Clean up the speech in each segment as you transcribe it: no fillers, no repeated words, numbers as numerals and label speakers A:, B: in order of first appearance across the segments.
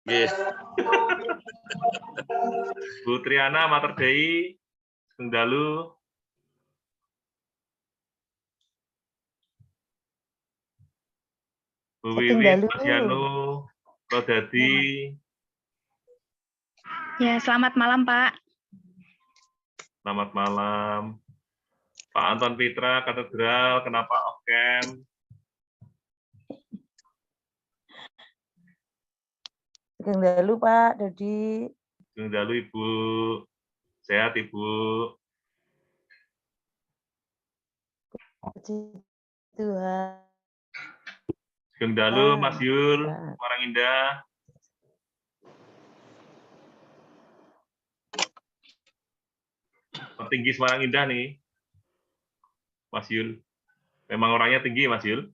A: Yes. Bu Triana Mater Dei, Sugeng Dalu. Bu Wiwit, Mas Yanu, Rodadi.
B: Ya, selamat malam, Pak.
A: Selamat malam. Pak Anton Fitra, Katedral, kenapa off-cam?
C: Sugeng Dalu, Pak Dodi.
A: Sugeng Dalu, Ibu. Sehat, Ibu.
C: Puji Tuhan.
A: Sugeng Dalu, Mas Yul, Semarang Indah. Tinggi Semarang Indah nih, Mas Yul. Memang orangnya tinggi, Mas Yul.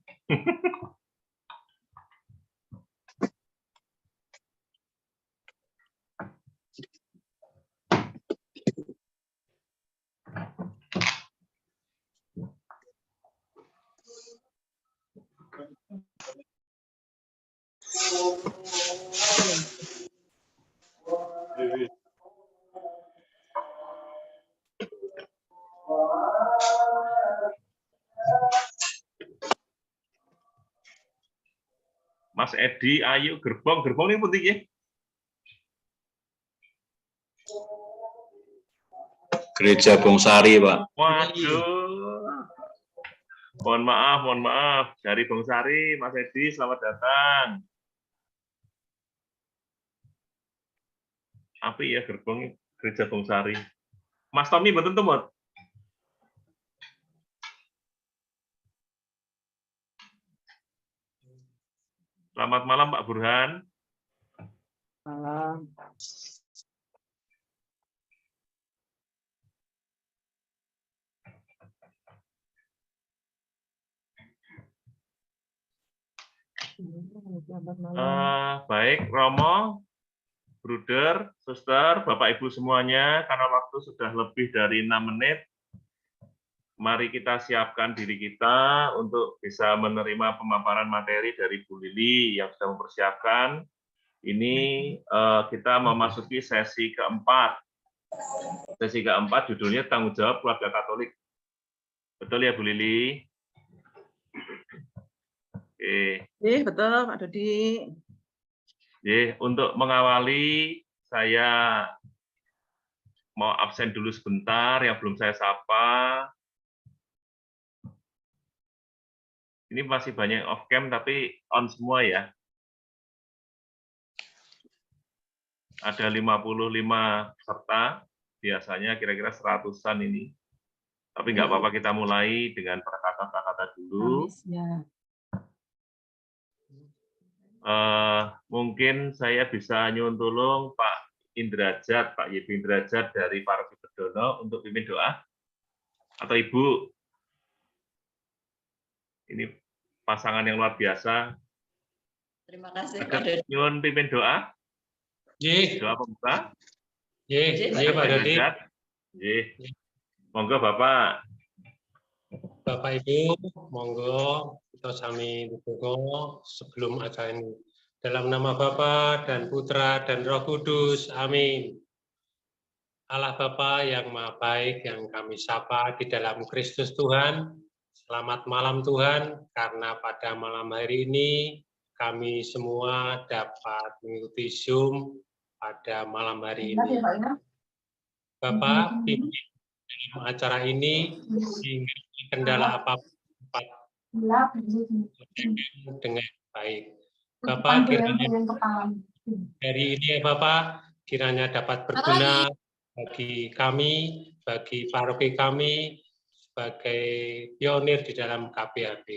A: Mas Edi, ayo gerbong ini putih ya.
D: Gereja Bongsari, Pak.
A: Waduh. Mohon maaf dari Bongsari, Mas Edi, selamat datang. Apa ya gerbong Gereja Bongsari? Mas Tommy betul tuh, Mot? Selamat malam, Pak Burhan.
C: Malam.
A: Baik, Romo, Bruder, Suster, Bapak Ibu semuanya, karena waktu sudah lebih dari 6 menit, mari kita siapkan diri kita untuk bisa menerima pemaparan materi dari Bu Lili yang sudah mempersiapkan. Ini kita memasuki sesi keempat. Sesi keempat judulnya Tanggung Jawab Keluarga Katolik. Betul ya, Bu Lili? Oke.
C: Betul, Pak Dodi.
A: Untuk mengawali, saya mau absen dulu sebentar, yang belum saya sapa. Ini masih banyak off-cam, tapi on semua ya. Ada 55 peserta, biasanya kira-kira 100-an ini. Tapi nggak apa-apa, kita mulai dengan perkata-perkata dulu. Mungkin saya bisa nyuwun tolong Pak Indrajat, Pak Yebi Indrajat dari Paroki Bedono untuk pimpin doa. Atau Ibu. Ini pasangan yang luar biasa.
E: Terima kasih,
A: Pak
E: Dodi.
A: Nyuwun pimpin doa. Doa pembuka.
E: Pak
A: Dodi. Monggo Bapak.
F: Bapak Ibu, monggo kita sami ndedonga sebelum acara ini. Dalam nama Bapa dan Putra dan Roh Kudus, amin. Allah Bapa yang Maha Baik yang kami sapa di dalam Kristus Tuhan, selamat malam Tuhan, karena pada malam hari ini kami semua dapat mengikuti Zoom pada malam hari ini. Bapak, pimpin dalam acara ini sehingga kendala apapun dapat dengan baik. Bapak, kiranya hari ini ya Bapak, kiranya dapat berguna bagi kami, bagi paroki kami, sebagai pionir di dalam KPAB.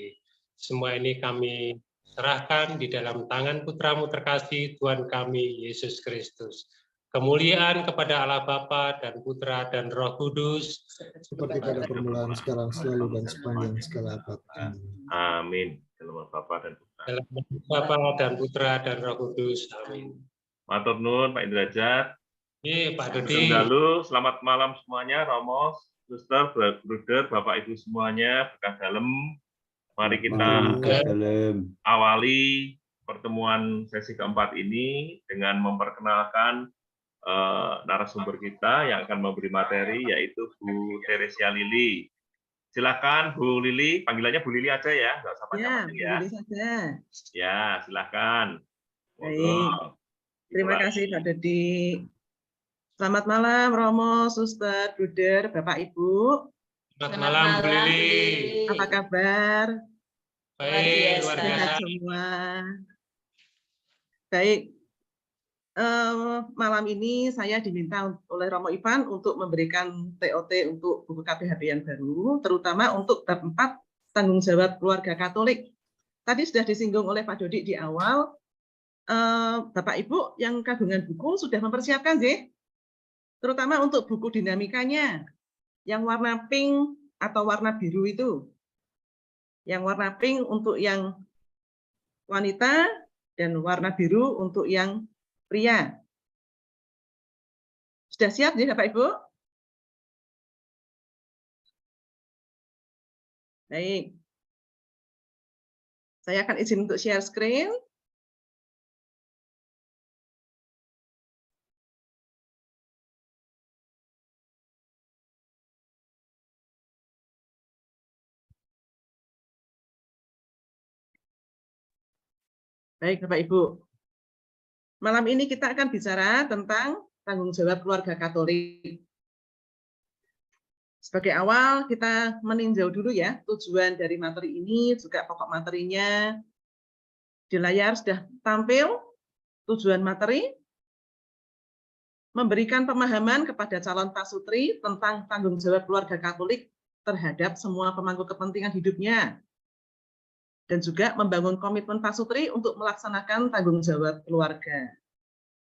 F: Semua ini kami serahkan di dalam tangan Putramu terkasih, Tuhan kami, Yesus Kristus. Kemuliaan kepada Allah Bapa dan Putra dan Roh Kudus,
G: seperti pada permulaan, sekarang, selalu, dan sepanjang segala abad.
A: Amin. Dalam Bapa dan Putra.
F: Dalam Bapa dan Putra dan Roh Kudus. Amin.
A: Matur nuwun Pak Indrajat.
F: Pak Dodi.
A: Lalu selamat malam semuanya, Romo, Suster, Bruder, Bapak Ibu semuanya, berkah dalem. Mari kita awali pertemuan sesi keempat ini dengan memperkenalkan narasumber kita yang akan memberi materi, yaitu Bu Teresia Lili. Silakan Bu Lili, panggilannya Bu Lili aja ya, nggak usah panjang-panjang ya.
C: boleh saja.
A: Ya, silakan.
C: Baik. Terima kasih Pak Dodi. Selamat malam Romo, Suster, Bruder, Bapak Ibu.
F: Selamat malam, Bu Lili.
C: Apa kabar?
F: Baik, luar
E: biasa.
F: biasa.
C: Sehat semua. Baik. Malam ini saya diminta oleh Romo Ivan untuk memberikan TOT untuk buku KBHP yang baru, terutama untuk bab 4 tanggung jawab keluarga Katolik. Tadi sudah disinggung oleh Pak Dodi di awal, Bapak Ibu yang kandungan buku sudah mempersiapkan sih, terutama untuk buku dinamikanya, yang warna pink atau warna biru itu. Yang warna pink untuk yang wanita dan warna biru untuk yang pria. Sudah siap ya Bapak Ibu? Baik. Saya akan izin untuk share screen. Baik Bapak Ibu. Malam ini kita akan bicara tentang tanggung jawab keluarga Katolik. Sebagai awal kita meninjau dulu ya tujuan dari materi ini, juga pokok materinya. Di layar sudah tampil tujuan materi, memberikan pemahaman kepada calon pasutri tentang tanggung jawab keluarga Katolik terhadap semua pemangku kepentingan hidupnya. Dan juga membangun komitmen pasutri untuk melaksanakan tanggung jawab keluarga.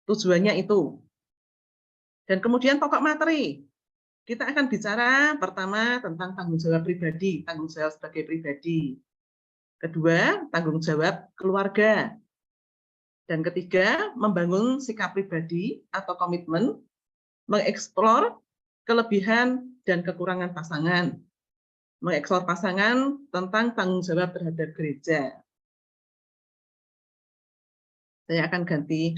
C: Tujuannya itu. Dan kemudian pokok materi. Kita akan bicara pertama tentang tanggung jawab pribadi, tanggung jawab sebagai pribadi. Kedua, tanggung jawab keluarga. Dan ketiga, membangun sikap pribadi atau komitmen, mengeksplor kelebihan dan kekurangan pasangan. Mengeksplor pasangan tentang tanggung jawab terhadap gereja. Saya akan ganti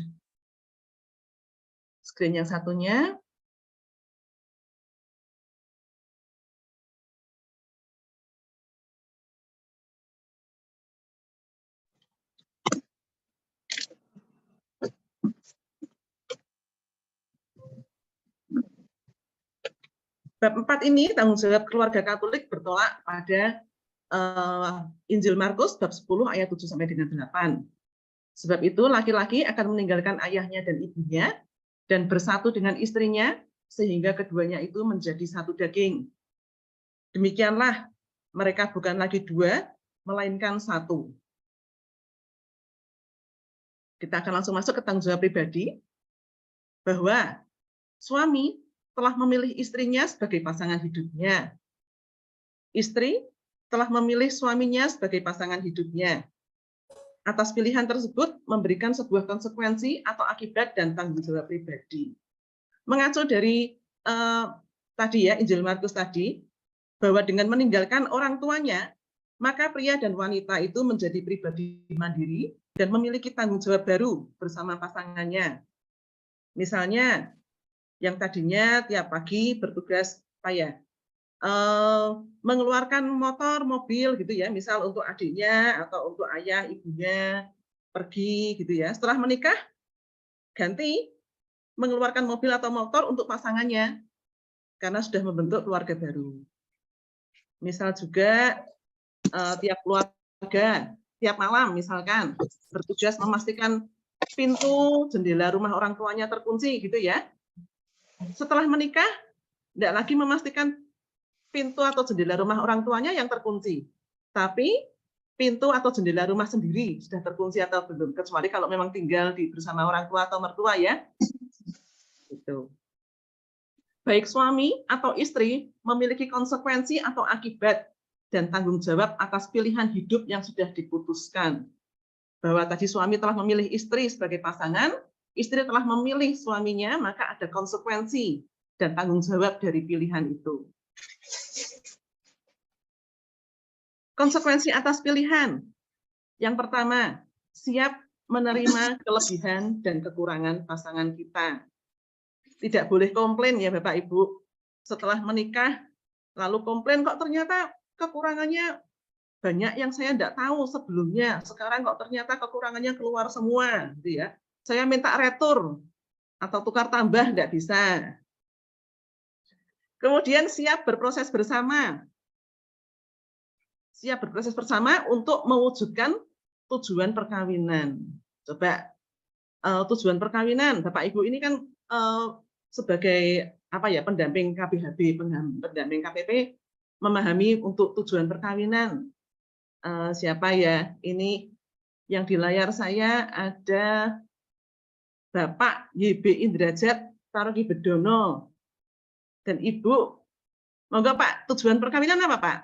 C: screen yang satunya. Bab 4 ini, tanggung jawab keluarga Katolik, bertolak pada Injil Markus bab 10 ayat 7 sampai dengan 8. Sebab itu laki-laki akan meninggalkan ayahnya dan ibunya dan bersatu dengan istrinya sehingga keduanya itu menjadi satu daging. Demikianlah mereka bukan lagi dua, melainkan satu. Kita akan langsung masuk ke tanggung jawab pribadi, bahwa suami telah memilih istrinya sebagai pasangan hidupnya. Istri telah memilih suaminya sebagai pasangan hidupnya. Atas pilihan tersebut memberikan sebuah konsekuensi atau akibat dan tanggung jawab pribadi. Mengacu dari tadi ya, Injil Markus tadi, bahwa dengan meninggalkan orang tuanya, maka pria dan wanita itu menjadi pribadi mandiri dan memiliki tanggung jawab baru bersama pasangannya. Misalnya, yang tadinya tiap pagi bertugas mengeluarkan motor, mobil gitu ya, misal untuk adiknya atau untuk ayah, ibunya pergi gitu ya. Setelah menikah, ganti mengeluarkan mobil atau motor untuk pasangannya karena sudah membentuk keluarga baru. Misal juga tiap keluarga, tiap malam misalkan bertugas memastikan pintu, jendela rumah orang tuanya terkunci gitu ya. Setelah menikah, tidak lagi memastikan pintu atau jendela rumah orang tuanya yang terkunci, tapi pintu atau jendela rumah sendiri sudah terkunci atau belum, kecuali kalau memang tinggal bersama orang tua atau mertua ya. Itu. Baik suami atau istri memiliki konsekuensi atau akibat dan tanggung jawab atas pilihan hidup yang sudah diputuskan. Bahwa tadi suami telah memilih istri sebagai pasangan, istri telah memilih suaminya, maka ada konsekuensi dan tanggung jawab dari pilihan itu. Konsekuensi atas pilihan. Yang pertama, siap menerima kelebihan dan kekurangan pasangan kita. Tidak boleh komplain ya Bapak Ibu. Setelah menikah, lalu komplain kok ternyata kekurangannya banyak yang saya tidak tahu sebelumnya. Sekarang kok ternyata kekurangannya keluar semua, gitu ya. Saya minta retur atau tukar tambah tidak bisa. Kemudian siap berproses bersama. Siap berproses bersama untuk mewujudkan tujuan perkawinan. Coba tujuan perkawinan, Bapak Ibu ini kan sebagai apa ya, pendamping KPHB, pendamping KPP, memahami untuk tujuan perkawinan. Siapa ya? Ini yang di layar saya ada Bapak YB Indrajat Taruki Bedono dan Ibu. Monggo Pak, tujuan perkawinan apa Pak?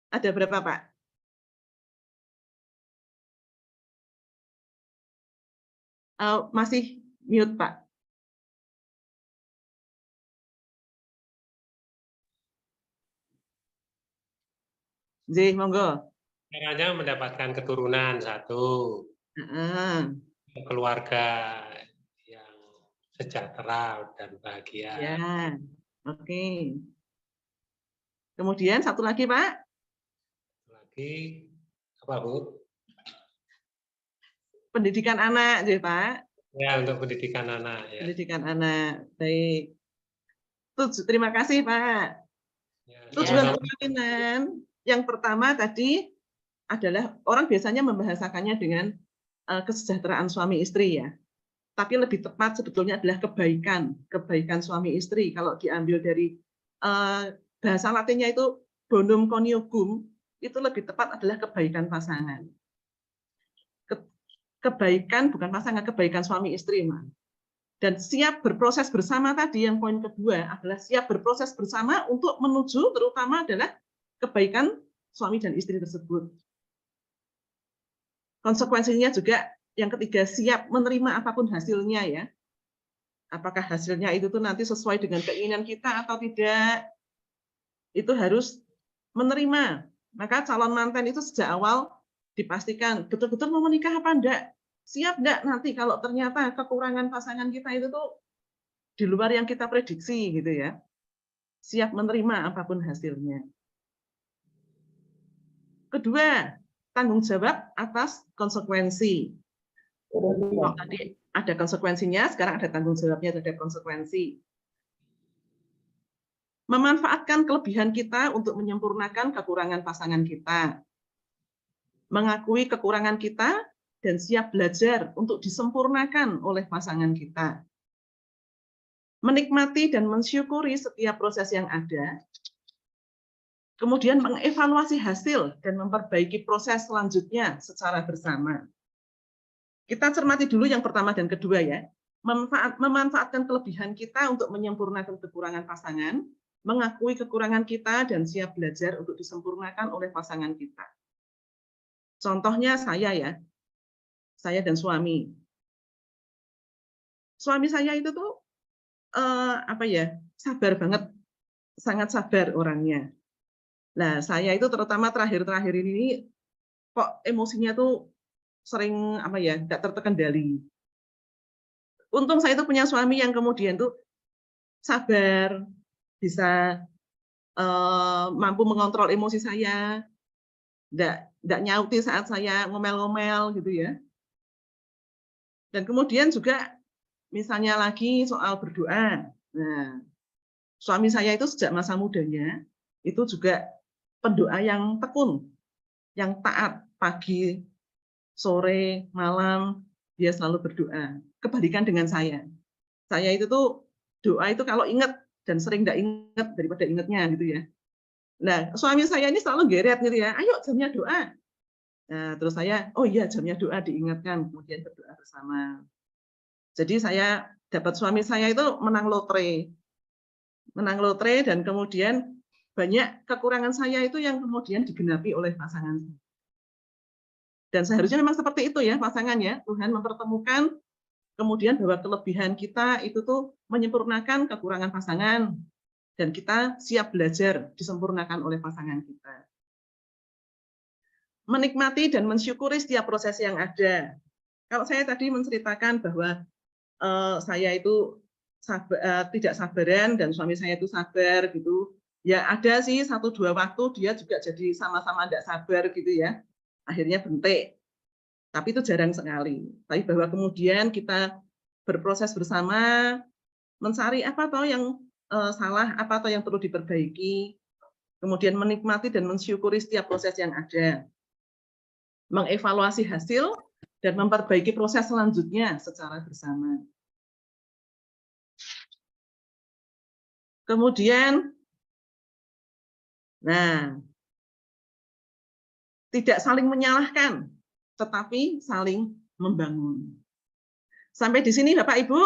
C: Ada berapa Pak? Masih mute Pak. J, monggo.
F: Caranya mendapatkan keturunan satu, keluarga yang sejahtera dan bahagia.
C: Ya, oke. Kemudian satu lagi Pak.
F: Lagi apa Bu?
C: Pendidikan anak, ya Pak.
F: Ya, untuk pendidikan anak. Ya.
C: Pendidikan anak, baik. Terima kasih Pak.
F: Ya,
C: Tujuan perkawinan yang pertama tadi adalah orang biasanya membahasakannya dengan kesejahteraan suami istri ya. Tapi lebih tepat sebetulnya adalah kebaikan suami istri. Kalau diambil dari bahasa Latinnya itu bonum conjugum, itu lebih tepat adalah kebaikan pasangan. Kebaikan bukan pasangan, kebaikan suami istri, Man. Dan siap berproses bersama tadi, yang poin kedua adalah siap berproses bersama untuk menuju terutama adalah kebaikan suami dan istri tersebut. Konsekuensinya juga yang ketiga, siap menerima apapun hasilnya ya. Apakah hasilnya itu tuh nanti sesuai dengan keinginan kita atau tidak, itu harus menerima. Maka calon mantan itu sejak awal dipastikan betul-betul mau menikah apa enggak, siap enggak nanti kalau ternyata kekurangan pasangan kita itu tuh di luar yang kita prediksi gitu ya. Siap menerima apapun hasilnya. Kedua, tanggung jawab atas konsekuensi. Kalau tadi ada konsekuensinya, sekarang ada tanggung jawabnya, ada konsekuensi. Memanfaatkan kelebihan kita untuk menyempurnakan kekurangan pasangan kita. Mengakui kekurangan kita dan siap belajar untuk disempurnakan oleh pasangan kita. Menikmati dan mensyukuri setiap proses yang ada. Kemudian mengevaluasi hasil dan memperbaiki proses selanjutnya secara bersama. Kita cermati dulu yang pertama dan kedua ya. Memanfaatkan kelebihan kita untuk menyempurnakan kekurangan pasangan, mengakui kekurangan kita dan siap belajar untuk disempurnakan oleh pasangan kita. Contohnya saya ya, saya dan suami. Suami saya itu tuh sabar banget, sangat sabar orangnya. Nah, saya itu terutama terakhir-terakhir ini kok emosinya tuh sering nggak terkendali. Untung saya itu punya suami yang kemudian tuh sabar, bisa mampu mengontrol emosi saya, nggak nyauti saat saya ngomel-ngomel gitu ya. Dan kemudian juga misalnya lagi soal berdoa. Nah, suami saya itu sejak masa mudanya itu juga pendoa yang tekun, yang taat, pagi, sore, malam dia selalu berdoa. Kebalikan dengan saya. Saya itu tuh doa itu kalau ingat dan sering nggak ingat daripada ingatnya gitu ya. Nah, suami saya ini selalu geret gitu ya. Ayo jamnya doa. Nah, terus saya, oh iya jamnya doa diingatkan, kemudian berdoa bersama. Jadi saya dapat suami saya itu menang lotre. Menang lotre dan kemudian banyak kekurangan saya itu yang kemudian digenapi oleh pasangan. Dan seharusnya memang seperti itu ya pasangannya. Tuhan mempertemukan kemudian bahwa kelebihan kita itu tuh menyempurnakan kekurangan pasangan. Dan kita siap belajar disempurnakan oleh pasangan kita. Menikmati dan mensyukuri setiap proses yang ada. Kalau saya tadi menceritakan bahwa saya itu tidak sabaran dan suami saya itu sabar gitu. Ya ada sih 1-2 waktu dia juga jadi sama-sama tidak sabar gitu ya. Akhirnya bentik. Tapi itu jarang sekali. Tapi bahwa kemudian kita berproses bersama, mencari apa toh yang salah, apa toh yang perlu diperbaiki, kemudian menikmati dan mensyukuri setiap proses yang ada, mengevaluasi hasil dan memperbaiki proses selanjutnya secara bersama. Kemudian, nah, tidak saling menyalahkan, tetapi saling membangun. Sampai di sini Bapak Ibu,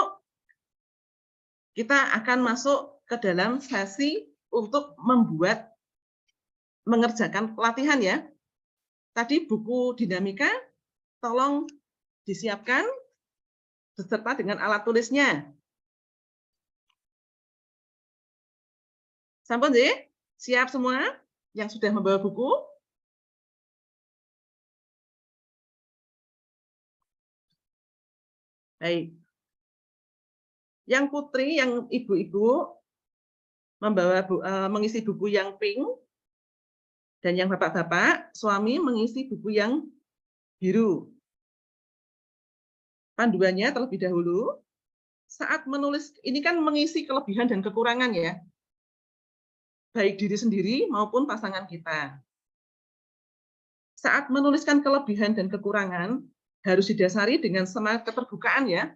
C: kita akan masuk ke dalam sesi untuk mengerjakan pelatihan ya. Tadi buku dinamika, tolong disiapkan beserta dengan alat tulisnya. Sampun nggih? Siap semua yang sudah membawa buku? Baik. Yang putri, yang ibu-ibu membawa mengisi buku yang pink, dan yang bapak-bapak, suami mengisi buku yang biru. Panduannya terlebih dahulu, saat menulis, ini kan mengisi kelebihan dan kekurangan ya, baik diri sendiri maupun pasangan kita. Saat menuliskan kelebihan dan kekurangan, harus didasari dengan semangat keterbukaan ya,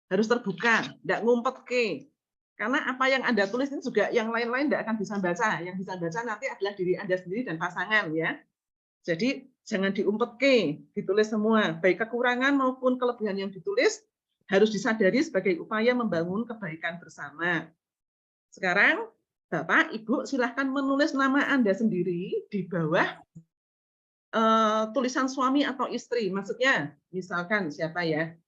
C: harus terbuka, tidak ngumpet ke. Karena apa yang Anda tulis ini juga yang lain-lain tidak akan bisa baca. Yang bisa baca nanti adalah diri Anda sendiri dan pasangan ya. Jadi jangan diumpet ke, ditulis semua. Baik kekurangan maupun kelebihan yang ditulis harus disadari sebagai upaya membangun kebaikan bersama. Sekarang Bapak, Ibu silahkan menulis nama Anda sendiri di bawah tulisan suami atau istri. Maksudnya misalkan siapa ya?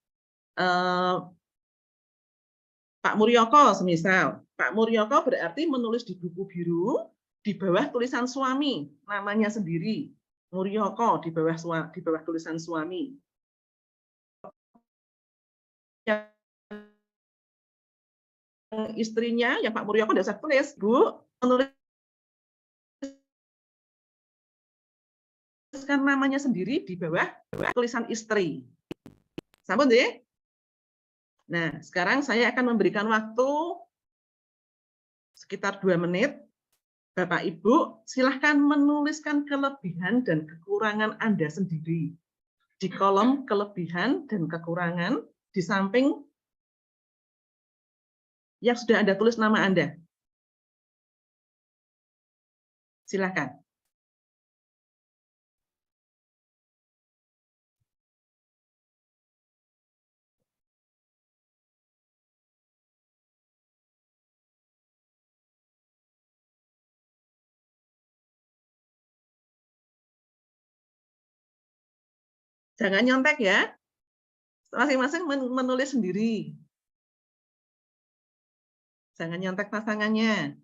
C: Pak Muryoko semisal. Pak Muryoko berarti menulis di buku biru di bawah tulisan suami, namanya sendiri. Muryoko di bawah tulisan suami. Yang istrinya, yang Pak Muryoko tidak usah tulis, Bu, menuliskan namanya sendiri di bawah tulisan istri. Sampun nggih? Nah, sekarang saya akan memberikan waktu sekitar 2 menit. Bapak Ibu, silahkan menuliskan kelebihan dan kekurangan Anda sendiri di kolom kelebihan dan kekurangan di samping yang sudah Anda tulis nama Anda. Silahkan. Jangan nyontek ya. Masing-masing menulis sendiri. Jangan nyontek pasangannya.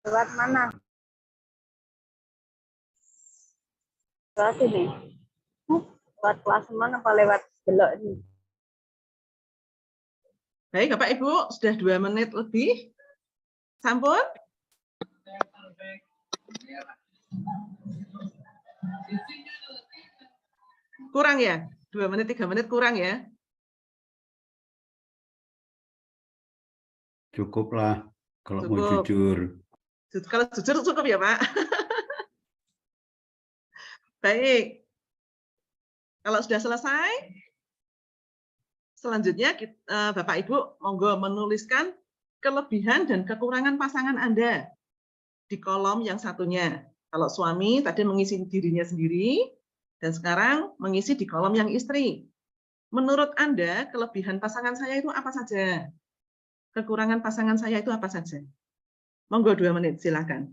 B: Lewat mana? Lewat sini. Lewat kelas mana apa lewat belok ini?
C: Baik, Bapak Ibu, sudah 2 menit lebih. Sampun? Kurang ya? 2 menit, 3 menit kurang ya?
H: Cukup lah kalau mau
C: Cukup.
H: jujur.
C: Kalau jujur cukup ya, Pak? Baik. Kalau sudah selesai, selanjutnya Bapak Ibu monggo menuliskan kelebihan dan kekurangan pasangan Anda di kolom yang satunya. Kalau suami tadi mengisi dirinya sendiri, dan sekarang mengisi di kolom yang istri. Menurut Anda, kelebihan pasangan saya itu apa saja? Kekurangan pasangan saya itu apa saja? Monggo 2 menit, silakan.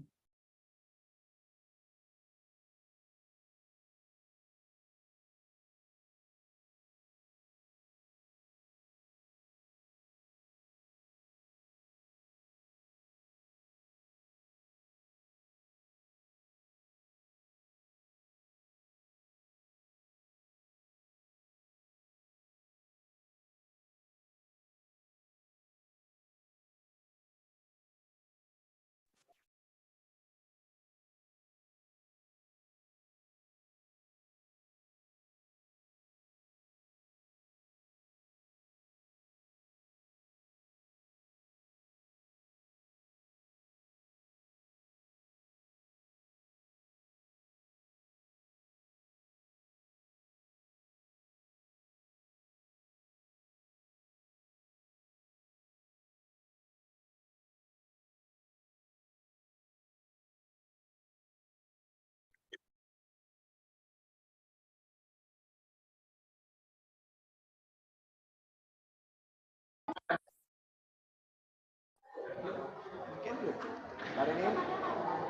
I: Hari ini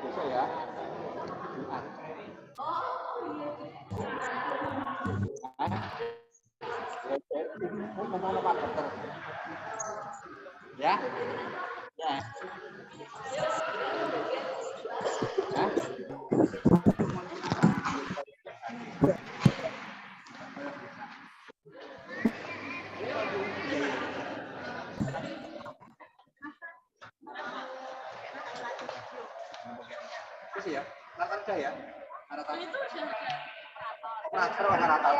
I: besok ya. Kemana Pak Dokter? Ya? Ya. Hah? Itu ya, rata ya. Rata. Itu operator. Operator.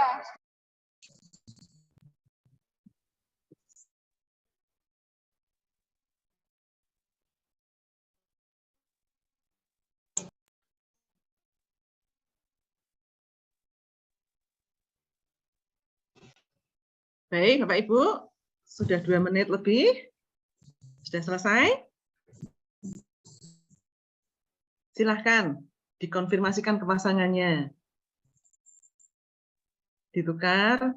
C: Baik, Bapak Ibu, sudah 2 menit lebih. Sudah selesai? Silahkan dikonfirmasikan ke pasangannya. Ditukar,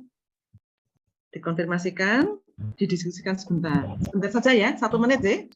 C: dikonfirmasikan, didiskusikan sebentar. Sebentar saja ya, 1 menit ya.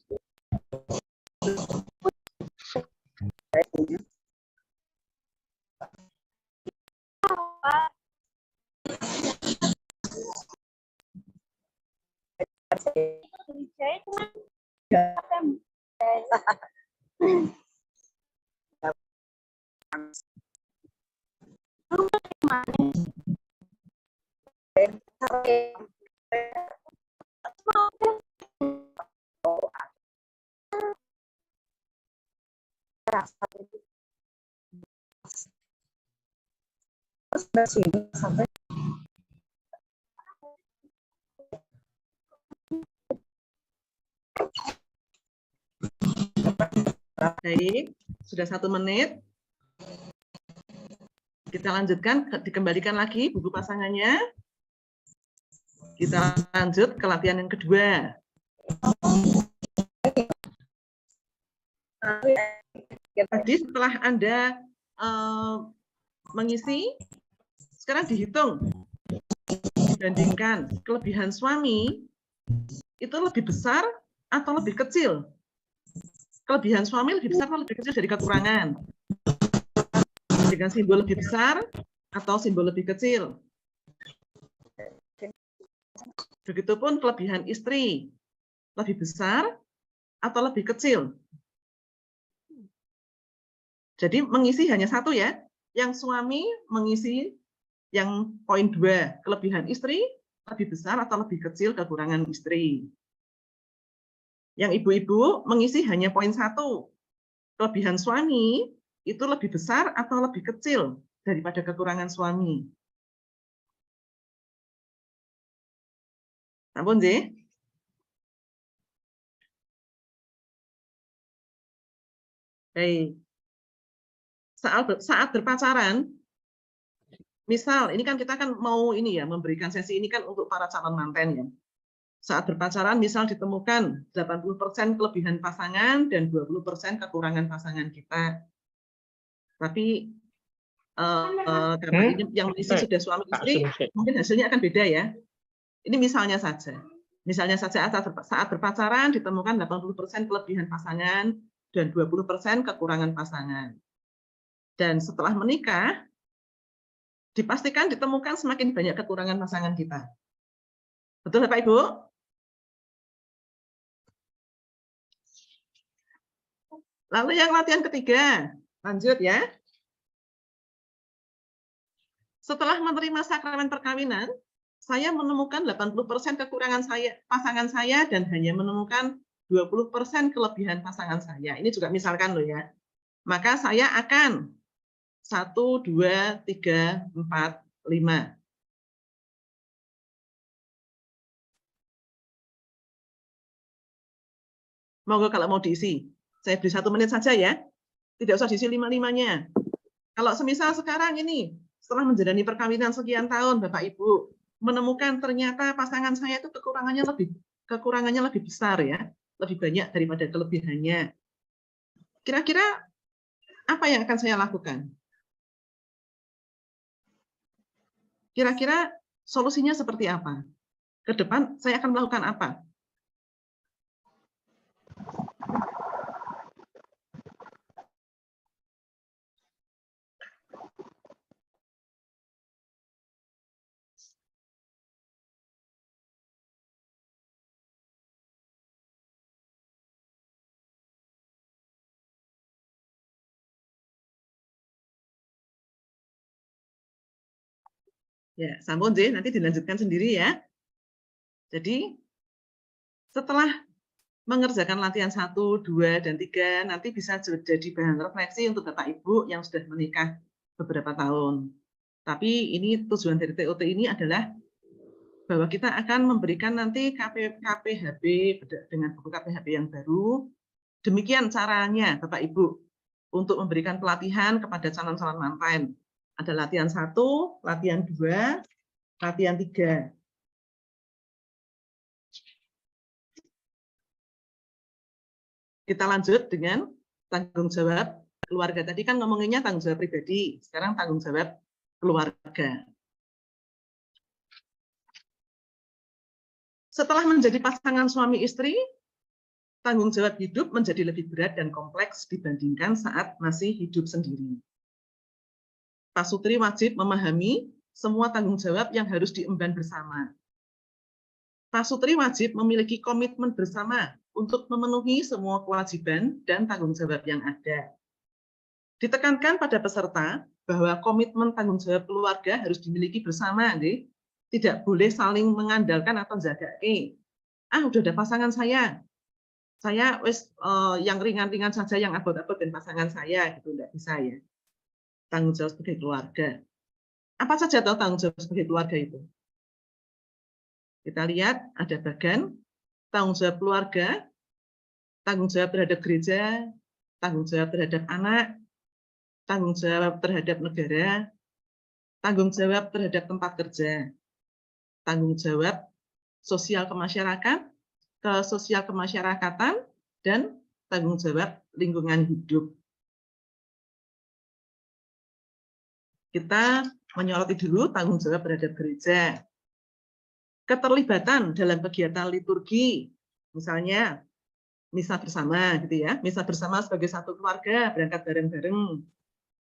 C: Baik, sudah 1 menit. Kita lanjutkan, dikembalikan lagi buku pasangannya. Kita lanjut ke latihan yang kedua. Tadi setelah Anda mengisi, sekarang dihitung. Dibandingkan kelebihan suami, itu lebih besar atau lebih kecil? Kelebihan suami lebih besar atau lebih kecil dari kekurangan? Dengan simbol lebih besar atau simbol lebih kecil? Begitupun kelebihan istri, lebih besar atau lebih kecil? Jadi mengisi hanya satu ya. Yang suami mengisi yang poin 2, kelebihan istri lebih besar atau lebih kecil kekurangan istri. Yang ibu-ibu mengisi hanya poin 1, kelebihan suami itu lebih besar atau lebih kecil daripada kekurangan suami. Ampun, J. Baik. Saat berpacaran, misal ini kan kita kan mau ini ya, memberikan sesi ini kan untuk para calon manten ya. Saat berpacaran misal ditemukan 80% kelebihan pasangan dan 20% kekurangan pasangan kita. Tapi karena ini yang mengisi sudah suami istri, mungkin hasilnya akan beda ya. Ini misalnya saja. Misalnya saja saat berpacaran ditemukan 80% kelebihan pasangan dan 20% kekurangan pasangan. Dan setelah menikah, dipastikan ditemukan semakin banyak kekurangan pasangan kita. Betul Bapak Ibu? Lalu yang latihan ketiga, lanjut ya. Setelah menerima sakramen perkawinan, saya menemukan 80% kekurangan pasangan saya dan hanya menemukan 20% kelebihan pasangan saya. Ini juga misalkan loh ya. Maka saya akan 1, 2, 3, 4, 5. Monggo kalau mau diisi. Saya beri 1 menit saja ya. Tidak usah diisi 5-5-nya. Kalau semisal sekarang ini, setelah menjalani perkawinan sekian tahun, Bapak Ibu, menemukan ternyata pasangan saya itu kekurangannya lebih besar ya. Lebih banyak daripada kelebihannya. Kira-kira apa yang akan saya lakukan? Kira-kira solusinya seperti apa? Ke depan saya akan melakukan apa? Ya, sambung J, nanti dilanjutkan sendiri ya. Jadi, setelah mengerjakan latihan 1, 2, dan 3, nanti bisa jadi bahan refleksi untuk Bapak Ibu yang sudah menikah beberapa tahun. Tapi ini tujuan dari TOT ini adalah bahwa kita akan memberikan nanti KPHB dengan buku KPHB yang baru. Demikian caranya Bapak Ibu untuk memberikan pelatihan kepada calon-calon manten. Ada latihan 1, latihan 2, latihan 3. Kita lanjut dengan tanggung jawab keluarga. Tadi kan ngomonginnya tanggung jawab pribadi, sekarang tanggung jawab keluarga. Setelah menjadi pasangan suami istri, tanggung jawab hidup menjadi lebih berat dan kompleks dibandingkan saat masih hidup sendiri. Pasutri wajib memahami semua tanggung jawab yang harus diemban bersama. Pasutri wajib memiliki komitmen bersama untuk memenuhi semua kewajiban dan tanggung jawab yang ada. Ditekankan pada peserta bahwa komitmen tanggung jawab keluarga harus dimiliki bersama, nih. Tidak boleh saling mengandalkan atau jaga. Udah ada pasangan saya yang ringan-ringan saja, yang abot-abot dan pasangan saya, gitu, enggak bisa ya. Tanggung jawab sebagai keluarga. Apa saja tahu tanggung jawab sebagai keluarga itu? Kita lihat ada bagan, tanggung jawab keluarga, tanggung jawab terhadap gereja, tanggung jawab terhadap anak, tanggung jawab terhadap negara, tanggung jawab terhadap tempat kerja, tanggung jawab sosial sosial kemasyarakatan, dan tanggung jawab lingkungan hidup. Kita menyoroti dulu tanggung jawab terhadap gereja. Keterlibatan dalam kegiatan liturgi, misalnya misa bersama gitu ya. Misa bersama sebagai satu keluarga, berangkat bareng-bareng.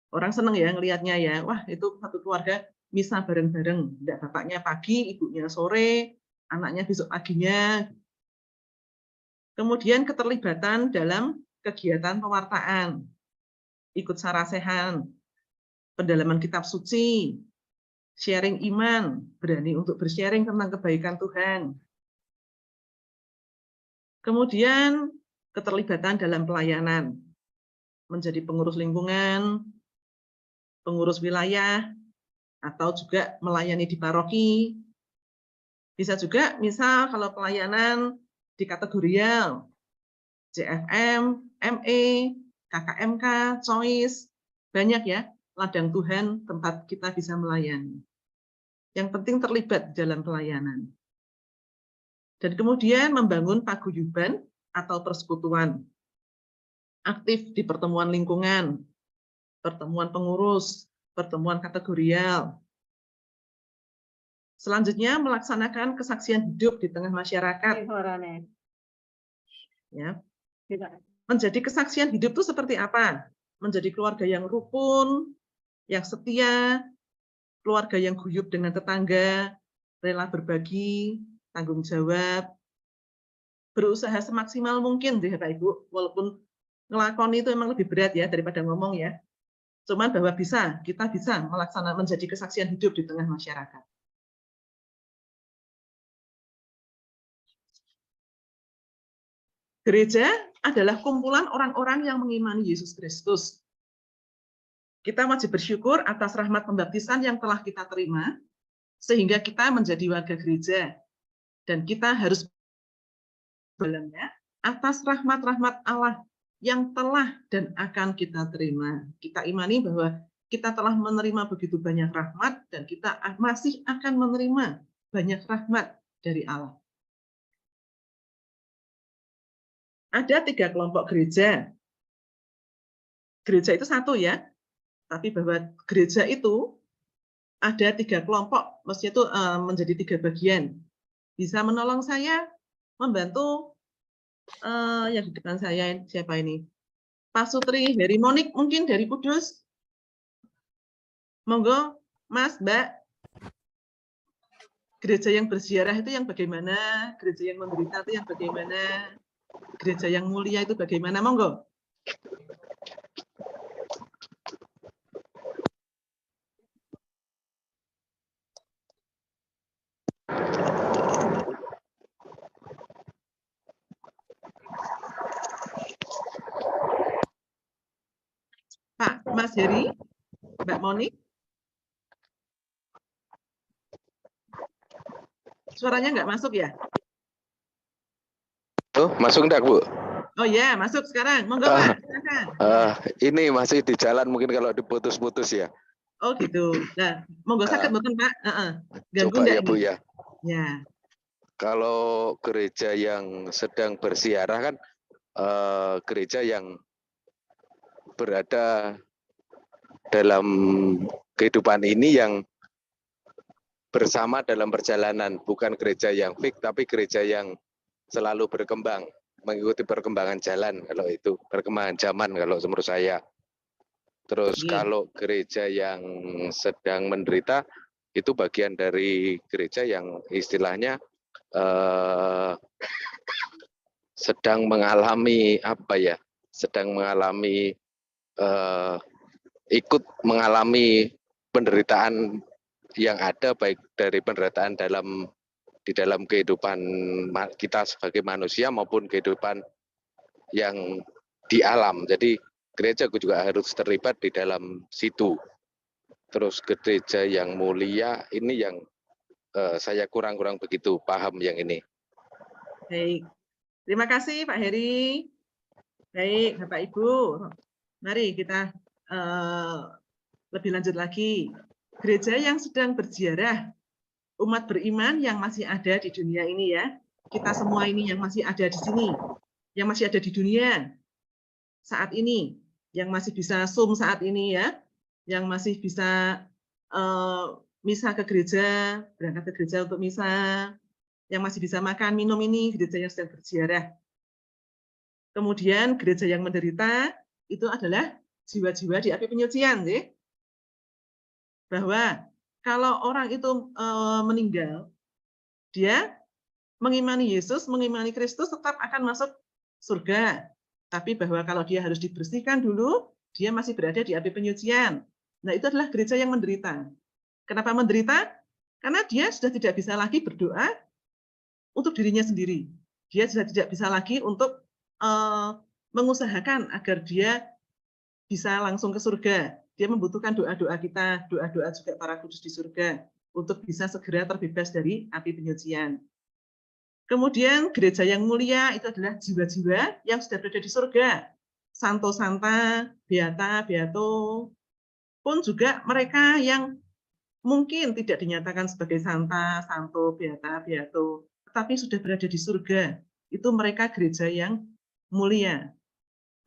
C: Orang senang ya ngelihatnya ya. Wah, itu satu keluarga misa bareng-bareng. Enggak, bapaknya pagi, ibunya sore, anaknya besok paginya. Kemudian keterlibatan dalam kegiatan pewartaan. ikut sarasehan, pendalaman kitab suci, sharing iman, berani untuk bersharing tentang kebaikan Tuhan. Kemudian keterlibatan dalam pelayanan, menjadi pengurus lingkungan, pengurus wilayah, atau juga melayani di paroki. Bisa juga misal kalau pelayanan di kategorial, JFM, ME, KKMK, Choice, banyak ya ladang Tuhan tempat kita bisa melayani. Yang penting terlibat dalam pelayanan. Dan kemudian membangun paguyuban atau persekutuan. Aktif di pertemuan lingkungan, pertemuan pengurus, pertemuan kategorial. Selanjutnya melaksanakan kesaksian hidup di tengah masyarakat. Ya. Menjadi kesaksian hidup itu seperti apa? Menjadi keluarga yang rukun, yang setia, keluarga yang guyup dengan tetangga, rela berbagi, tanggung jawab, berusaha semaksimal mungkin deh Bapak Ibu, walaupun ngelakoni itu memang lebih berat ya daripada ngomong ya. Cuman bahwa kita bisa melaksanakan menjadi kesaksian hidup di tengah masyarakat. Gereja adalah kumpulan orang-orang yang mengimani Yesus Kristus. Kita wajib bersyukur atas rahmat pembaptisan yang telah kita terima, sehingga kita menjadi warga gereja. Dan kita harus berdalamnya atas rahmat-rahmat Allah yang telah dan akan kita terima. Kita imani bahwa kita telah menerima begitu banyak rahmat, dan kita masih akan menerima banyak rahmat dari Allah. Ada 3 kelompok gereja. Gereja itu satu ya, tapi bahwa gereja itu ada 3 kelompok, maksudnya itu menjadi 3 bagian. Bisa menolong saya, membantu yang di depan saya, siapa ini? Pak Sutri, dari Monik mungkin, dari Kudus. Monggo, Mas, Mbak. Gereja yang berziarah itu yang bagaimana? Gereja yang menderita itu yang bagaimana? Gereja yang mulia itu bagaimana? Monggo. Pak Mas Heri, Mbak Monik. Suaranya nggak masuk ya?
J: Oh, masuk enggak, Bu?
C: Oh ya, masuk sekarang. Monggo, Pak. Silakan.
J: Ini masih di jalan, mungkin kalau diputus-putus ya.
C: Oh gitu. Nah, monggo sakit mboten, Pak? Ganggu
J: Coba
C: enggak
J: ya, Bu
C: ini?
J: ya.
C: Ya.
J: Kalau gereja yang sedang bersiarah kan gereja yang berada dalam kehidupan ini yang bersama dalam perjalanan, bukan gereja yang fix, tapi gereja yang selalu berkembang, mengikuti perkembangan jalan, kalau itu perkembangan zaman kalau menurut saya. Terus kalau gereja yang sedang menderita itu bagian dari gereja yang istilahnya sedang mengalami apa ya? Sedang mengalami ikut mengalami penderitaan yang ada, baik dari penderitaan di dalam kehidupan kita sebagai manusia maupun kehidupan yang di alam. Jadi gereja juga harus terlibat di dalam situ. Terus gereja yang mulia ini yang saya kurang begitu paham yang ini.
C: Baik. Terima kasih Pak Heri. Baik, Bapak Ibu. Mari kita lebih lanjut lagi. Gereja yang sedang berziarah, umat beriman yang masih ada di dunia ini ya. Kita semua ini yang masih ada di sini, yang masih ada di dunia saat ini, yang masih bisa Zoom saat ini ya, yang masih bisa misa ke gereja, berangkat ke gereja untuk misa, yang masih bisa makan, minum, ini gereja yang sedang berziarah. Kemudian gereja yang menderita itu adalah jiwa-jiwa di api penyucian, ya. Bahwa kalau orang itu meninggal, dia mengimani Yesus, mengimani Kristus, tetap akan masuk surga. Tapi bahwa kalau dia harus dibersihkan dulu, dia masih berada di api penyucian. Nah, itu adalah gereja yang menderita. Kenapa menderita? Karena dia sudah tidak bisa lagi berdoa untuk dirinya sendiri. Dia sudah tidak bisa lagi untuk mengusahakan agar dia bisa langsung ke surga. Dia membutuhkan doa-doa kita, doa-doa juga para kudus di surga untuk bisa segera terbebas dari api penyucian. Kemudian gereja yang mulia itu adalah jiwa-jiwa yang sudah berada di surga. Santo Santa, Beata, Beato, pun juga mereka yang mungkin tidak dinyatakan sebagai Santa, Santo, Beata, Beato, tetapi sudah berada di surga. Itu mereka gereja yang mulia.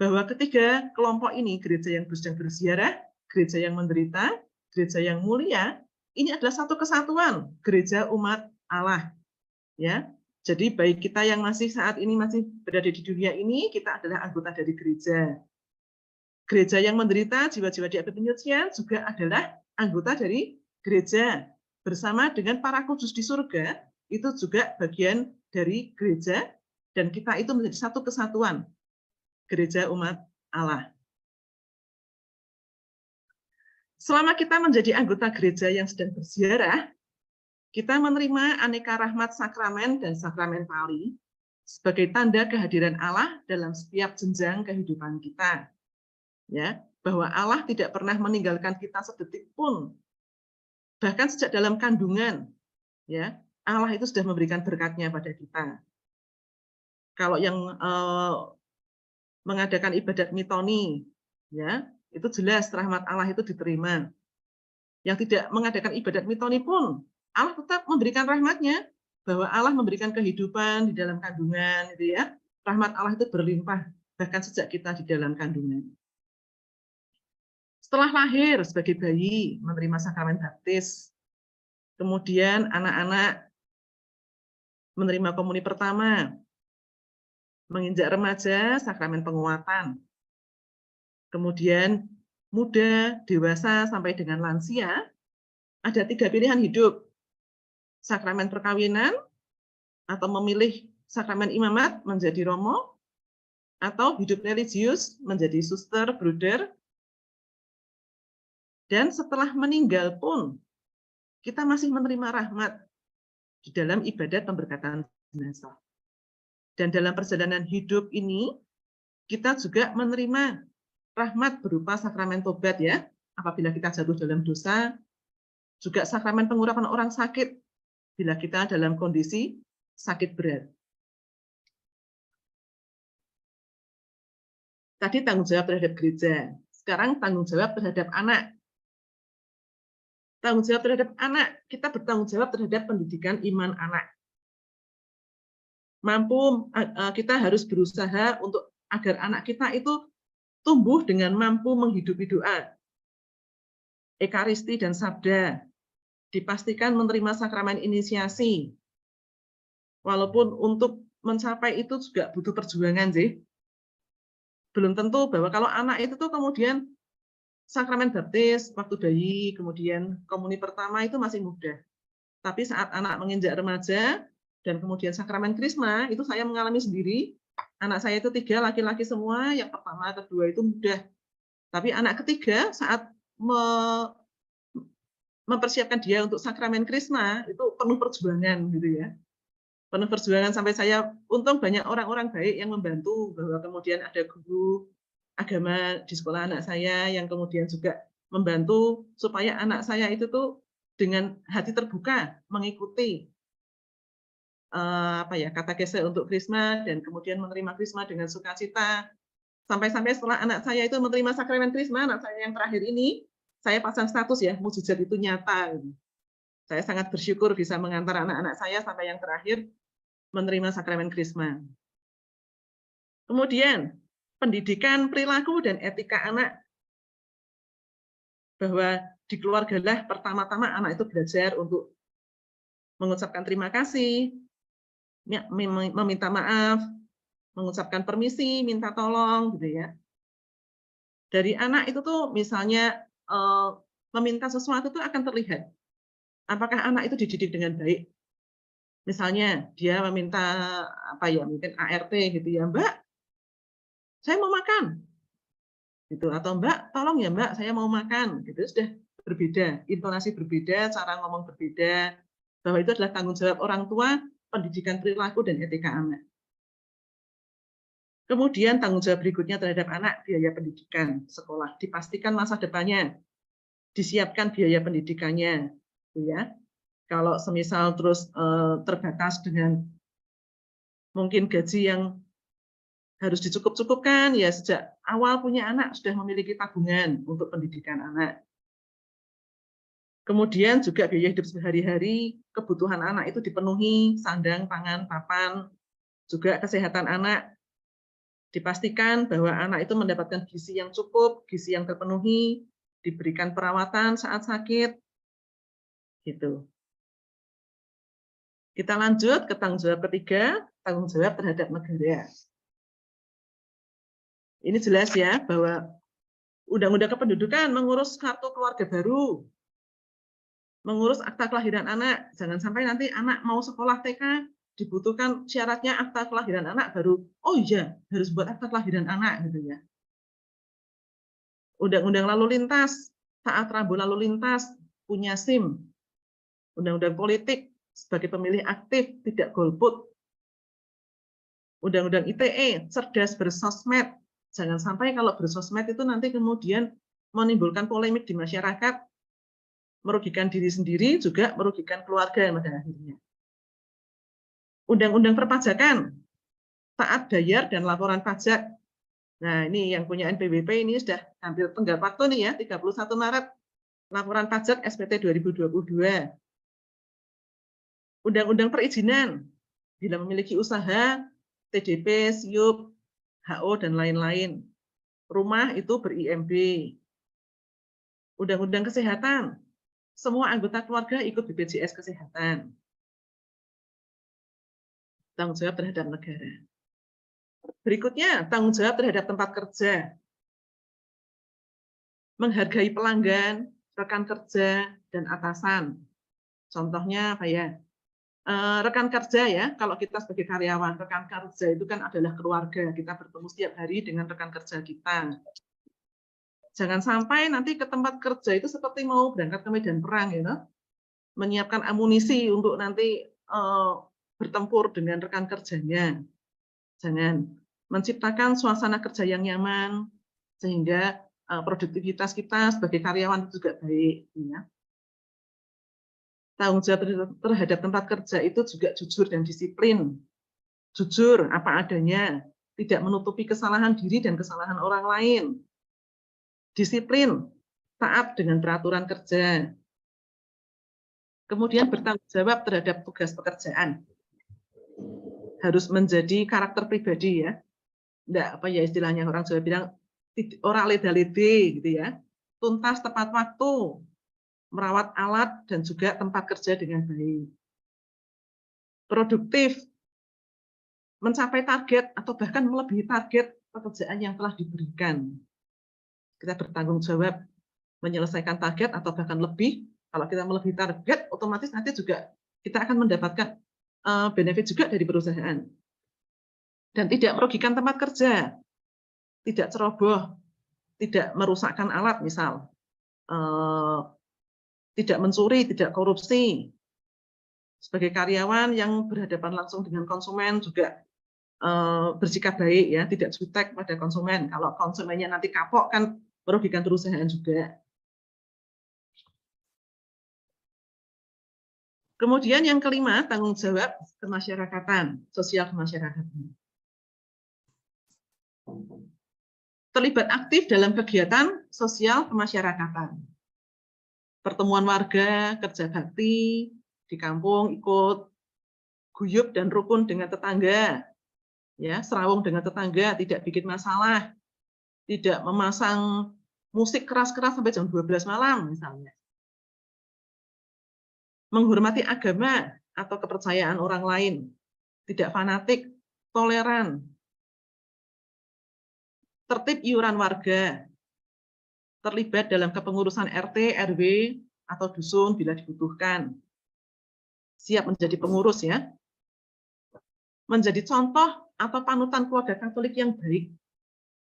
C: Bahwa ketiga kelompok ini, gereja yang sedang berziarah, gereja yang menderita, gereja yang mulia, ini adalah satu kesatuan, gereja umat Allah. Ya, jadi baik kita yang masih saat ini masih berada di dunia ini, kita adalah anggota dari gereja. Gereja yang menderita, jiwa-jiwa di api penyucian juga adalah anggota dari gereja. Bersama dengan para kudus di surga, itu juga bagian dari gereja, dan kita itu menjadi satu kesatuan, gereja umat Allah. Selama kita menjadi anggota gereja yang sedang berziarah, kita menerima aneka rahmat sakramen dan sakramen pali sebagai tanda kehadiran Allah dalam setiap jenjang kehidupan kita. Ya, bahwa Allah tidak pernah meninggalkan kita sedetik pun. Bahkan sejak dalam kandungan, ya, Allah itu sudah memberikan berkat-Nya pada kita. Kalau yang mengadakan ibadat mitoni, ya, itu jelas rahmat Allah itu diterima. Yang tidak mengadakan ibadat mitoni pun, Allah tetap memberikan rahmat-Nya, bahwa Allah memberikan kehidupan di dalam kandungan, gitu ya. Rahmat Allah itu berlimpah, bahkan sejak kita di dalam kandungan. Setelah lahir sebagai bayi, menerima sakramen baptis, kemudian anak-anak menerima komuni pertama, menginjak remaja, sakramen penguatan, kemudian muda, dewasa, sampai dengan lansia, ada 3 pilihan hidup. Sakramen perkawinan, atau memilih sakramen imamat menjadi romo, atau hidup religius menjadi suster, bruder, dan setelah meninggal pun, kita masih menerima rahmat di dalam ibadat pemberkatan jenazah. Dan dalam perjalanan hidup ini, kita juga menerima rahmat berupa sakramen tobat, ya, apabila kita jatuh dalam dosa, juga sakramen pengurapan orang sakit bila kita dalam kondisi sakit berat. Tadi tanggung jawab terhadap gereja, sekarang tanggung jawab terhadap anak. Tanggung jawab terhadap anak, kita bertanggung jawab terhadap pendidikan iman anak. Kita harus berusaha untuk agar anak kita itu tumbuh dengan mampu menghidupi doa, ekaristi dan sabda, dipastikan menerima sakramen inisiasi. Walaupun untuk mencapai itu juga butuh perjuangan sih. Belum tentu bahwa kalau anak itu tuh kemudian sakramen baptis waktu bayi, kemudian komuni pertama itu masih mudah. Tapi saat anak menginjak remaja dan kemudian sakramen krisma, itu saya mengalami sendiri. Anak saya itu 3 laki-laki semua, yang pertama, kedua itu mudah. Tapi anak ketiga saat mempersiapkan dia untuk sakramen krisma itu penuh perjuangan, gitu ya. Penuh perjuangan sampai saya untung banyak orang-orang baik yang membantu, bahwa kemudian ada guru agama di sekolah anak saya yang kemudian juga membantu supaya anak saya itu tuh dengan hati terbuka mengikuti katekese untuk krisma dan kemudian menerima krisma dengan sukacita. Sampai-sampai setelah anak saya itu menerima sakramen krisma, anak saya yang terakhir ini, saya pasang status ya, mukjizat itu nyata. Saya sangat bersyukur bisa mengantar anak-anak saya sampai yang terakhir menerima sakramen krisma. Kemudian, pendidikan perilaku dan etika anak. Bahwa di keluargalah pertama-tama anak itu belajar untuk mengucapkan terima kasih, meminta maaf, mengucapkan permisi, minta tolong, gitu ya. Dari anak itu tuh misalnya meminta sesuatu itu akan terlihat. Apakah anak itu dididik dengan baik? Misalnya dia meminta mungkin ART gitu ya, Mbak, saya mau makan. Gitu. Atau Mbak, tolong ya Mbak, saya mau makan. Gitu. Sudah berbeda, intonasi berbeda, cara ngomong berbeda. Bahwa itu adalah tanggung jawab orang tua, pendidikan perilaku dan etika anak. Kemudian tanggung jawab berikutnya terhadap anak, biaya pendidikan sekolah. Dipastikan masa depannya, disiapkan biaya pendidikannya. Ya. Kalau semisal terus terbatas dengan mungkin gaji yang harus dicukup-cukupkan, ya sejak awal punya anak sudah memiliki tabungan untuk pendidikan anak. Kemudian juga biaya hidup sehari-hari, kebutuhan anak itu dipenuhi, sandang, pangan, papan, juga kesehatan anak. Dipastikan bahwa anak itu mendapatkan gizi yang cukup, gizi yang terpenuhi, diberikan perawatan saat sakit. Gitu. Kita lanjut ke tanggung jawab ketiga, tanggung jawab terhadap negara. Ini jelas ya bahwa Undang-Undang Kependudukan mengurus kartu keluarga baru, mengurus akta kelahiran anak. Jangan sampai nanti anak mau sekolah TK dibutuhkan syaratnya akta kelahiran anak baru. Oh iya, harus buat akta kelahiran anak gitu ya. Undang-Undang Lalu Lintas, taat rambu lalu lintas, punya SIM. Undang-Undang Politik sebagai pemilih aktif, tidak golput. Undang-Undang ITE, cerdas bersosmed. Jangan sampai kalau bersosmed itu nanti kemudian menimbulkan polemik di masyarakat, merugikan diri sendiri, juga merugikan keluarga pada akhirnya. Undang-Undang Perpajakan, taat bayar dan laporan pajak. Nah, ini yang punya NPWP ini sudah hampir tenggat waktu nih ya, 31 Maret, laporan pajak SPT 2022. Undang-Undang Perizinan, bila memiliki usaha, TDP, SIUP, HO, dan lain-lain. Rumah itu ber-IMB. Undang-Undang Kesehatan, semua anggota keluarga ikut BPJS Kesehatan. Tanggung jawab terhadap negara. Berikutnya, tanggung jawab terhadap tempat kerja. Menghargai pelanggan, rekan kerja, dan atasan. Contohnya apa ya? Rekan kerja ya, kalau kita sebagai karyawan, rekan kerja itu kan adalah keluarga. Kita bertemu setiap hari dengan rekan kerja kita. Jangan sampai nanti ke tempat kerja itu seperti mau berangkat ke medan perang, ya, menyiapkan amunisi untuk nanti bertempur dengan rekan kerjanya. Jangan. Menciptakan suasana kerja yang nyaman, sehingga produktivitas kita sebagai karyawan juga baik. Ya. Tanggung jawab terhadap tempat kerja itu juga jujur dan disiplin. Jujur apa adanya, tidak menutupi kesalahan diri dan kesalahan orang lain. Disiplin, taat dengan peraturan kerja. Kemudian bertanggung jawab terhadap tugas pekerjaan. Harus menjadi karakter pribadi ya. Enggak apa ya istilahnya orang Jawa bilang ora leda-lede gitu ya. Tuntas tepat waktu. Merawat alat dan juga tempat kerja dengan baik. Produktif, mencapai target atau bahkan melebihi target pekerjaan yang telah diberikan. Kita bertanggung jawab menyelesaikan target atau bahkan lebih. Kalau kita melebihi target, otomatis nanti juga kita akan mendapatkan benefit juga dari perusahaan. Dan tidak merugikan tempat kerja, tidak ceroboh, tidak merusakkan alat misal. Tidak mencuri, tidak korupsi. Sebagai karyawan yang berhadapan langsung dengan konsumen juga bersikap baik ya, tidak jutek pada konsumen. Kalau konsumennya nanti kapok kan merugikan perusahaan juga. Kemudian yang kelima, tanggung jawab kemasyarakatan, sosial kemasyarakatan. Terlibat aktif dalam kegiatan sosial kemasyarakatan. Pertemuan warga, kerja bakti, di kampung ikut guyup dan rukun dengan tetangga, ya serawung dengan tetangga, tidak bikin masalah, tidak memasang musik keras-keras sampai jam 12 malam misalnya. Menghormati agama atau kepercayaan orang lain, tidak fanatik, toleran, tertib iuran warga, terlibat dalam kepengurusan RT, RW, atau dusun bila dibutuhkan. Siap menjadi pengurus ya. Menjadi contoh atau panutan keluarga Katolik yang baik.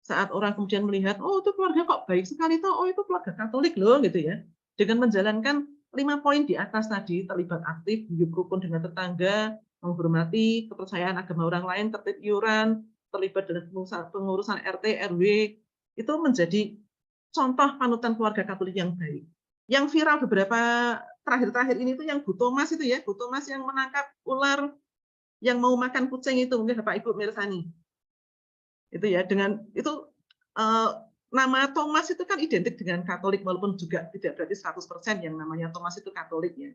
C: Saat orang kemudian melihat, oh itu keluarga kok baik sekali toh, oh itu keluarga Katolik loh gitu ya. Dengan menjalankan 5 poin di atas tadi, terlibat aktif, hidup rukun dengan tetangga, menghormati kepercayaan agama orang lain, tertib iuran, terlibat dalam pengurusan RT, RW, itu menjadi contoh panutan keluarga Katolik yang baik. Yang viral beberapa terakhir-terakhir ini tuh yang Bu Thomas itu ya, Bu Thomas yang menangkap ular yang mau makan kucing itu, mungkin Bapak Ibu mirsani. Itu ya, dengan itu nama Thomas itu kan identik dengan Katolik, walaupun juga tidak berarti 100% yang namanya Thomas itu Katolik ya.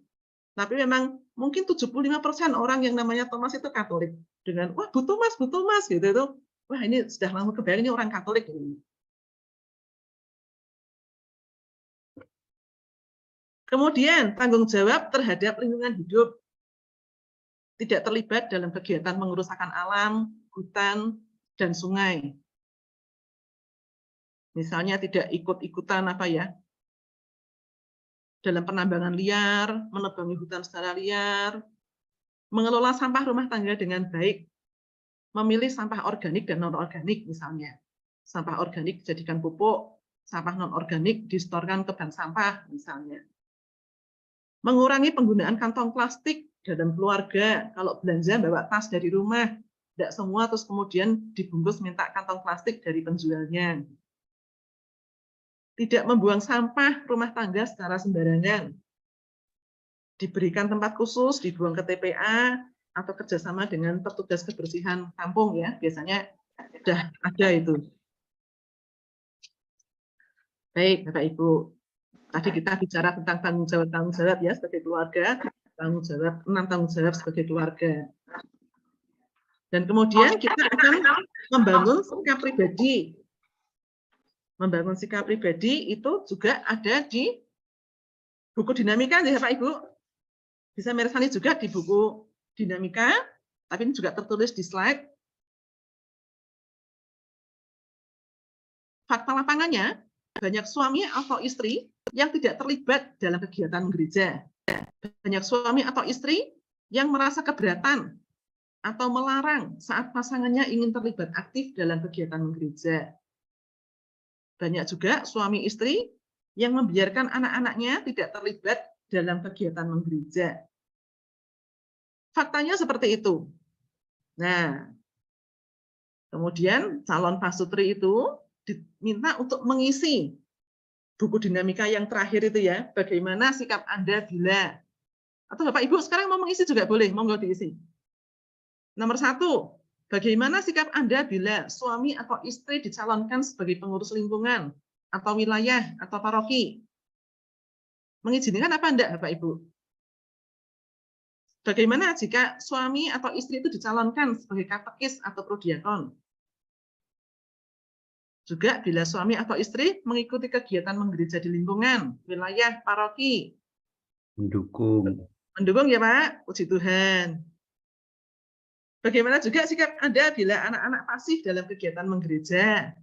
C: Tapi memang mungkin 75% orang yang namanya Thomas itu Katolik. Dengan wah Bu Thomas gitu itu. Wah ini sudah lama kebayang ini orang Katolik ini. Kemudian tanggung jawab terhadap lingkungan hidup. Tidak terlibat dalam kegiatan mengerusakan alam, hutan, dan sungai. Misalnya tidak ikut-ikutan apa ya, dalam penambangan liar, menebangi hutan secara liar, mengelola sampah rumah tangga dengan baik, memilih sampah organik dan non-organik misalnya. Sampah organik dijadikan pupuk, sampah non-organik disetorkan ke bank sampah misalnya. Mengurangi penggunaan kantong plastik dalam keluarga. Kalau belanja bawa tas dari rumah, tidak semua terus kemudian dibungkus minta kantong plastik dari penjualnya. Tidak membuang sampah rumah tangga secara sembarangan. Diberikan tempat khusus, dibuang ke TPA, atau kerjasama dengan petugas kebersihan kampung ya, biasanya sudah ada itu. Baik, Bapak Ibu. Tadi kita bicara tentang tanggung jawab ya sebagai keluarga, tanggung jawab 6 tanggung jawab sebagai keluarga. Dan kemudian kita akan membangun sikap pribadi. Membangun sikap pribadi itu juga ada di buku dinamika ya Pak Ibu. Bisa meresani juga di buku dinamika, tapi ini juga tertulis di slide. Fakta lapangannya, banyak suami atau istri yang tidak terlibat dalam kegiatan gereja. Banyak suami atau istri yang merasa keberatan atau melarang saat pasangannya ingin terlibat aktif dalam kegiatan gereja. Banyak juga suami istri yang membiarkan anak-anaknya tidak terlibat dalam kegiatan menggereja. Faktanya seperti itu. Nah, kemudian calon pasutri itu diminta untuk mengisi buku dinamika yang terakhir itu ya, bagaimana sikap Anda bila, atau Bapak Ibu sekarang mau mengisi juga boleh, monggo diisi. Nomor 1, bagaimana sikap Anda bila suami atau istri dicalonkan sebagai pengurus lingkungan, atau wilayah, atau paroki? Mengizinkan apa enggak Bapak Ibu? Bagaimana jika suami atau istri itu dicalonkan sebagai katekis atau prodiakon? Juga bila suami atau istri mengikuti kegiatan menggereja di lingkungan, wilayah, paroki.
H: Mendukung.
C: Mendukung ya Pak, puji Tuhan. Bagaimana juga sikap Anda bila anak-anak pasif dalam kegiatan menggereja?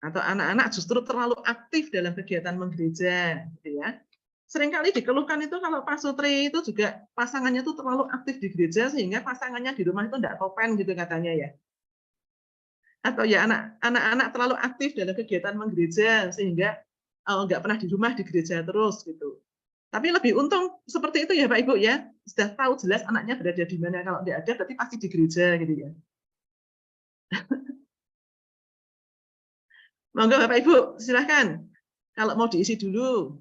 C: Atau anak-anak justru terlalu aktif dalam kegiatan menggereja, gitu ya. Seringkali dikeluhkan itu kalau pasutri itu juga pasangannya itu terlalu aktif di gereja sehingga pasangannya di rumah itu tidak topen gitu katanya ya. Atau ya anak-anak terlalu aktif dalam kegiatan menggereja sehingga nggak pernah di rumah di gereja terus gitu. Tapi lebih untung seperti itu ya Pak Ibu ya. Sudah tahu jelas anaknya berada di mana. Kalau tidak ada berarti pasti di gereja gitu ya. Monggo Bapak Ibu, silahkan. Kalau mau diisi dulu.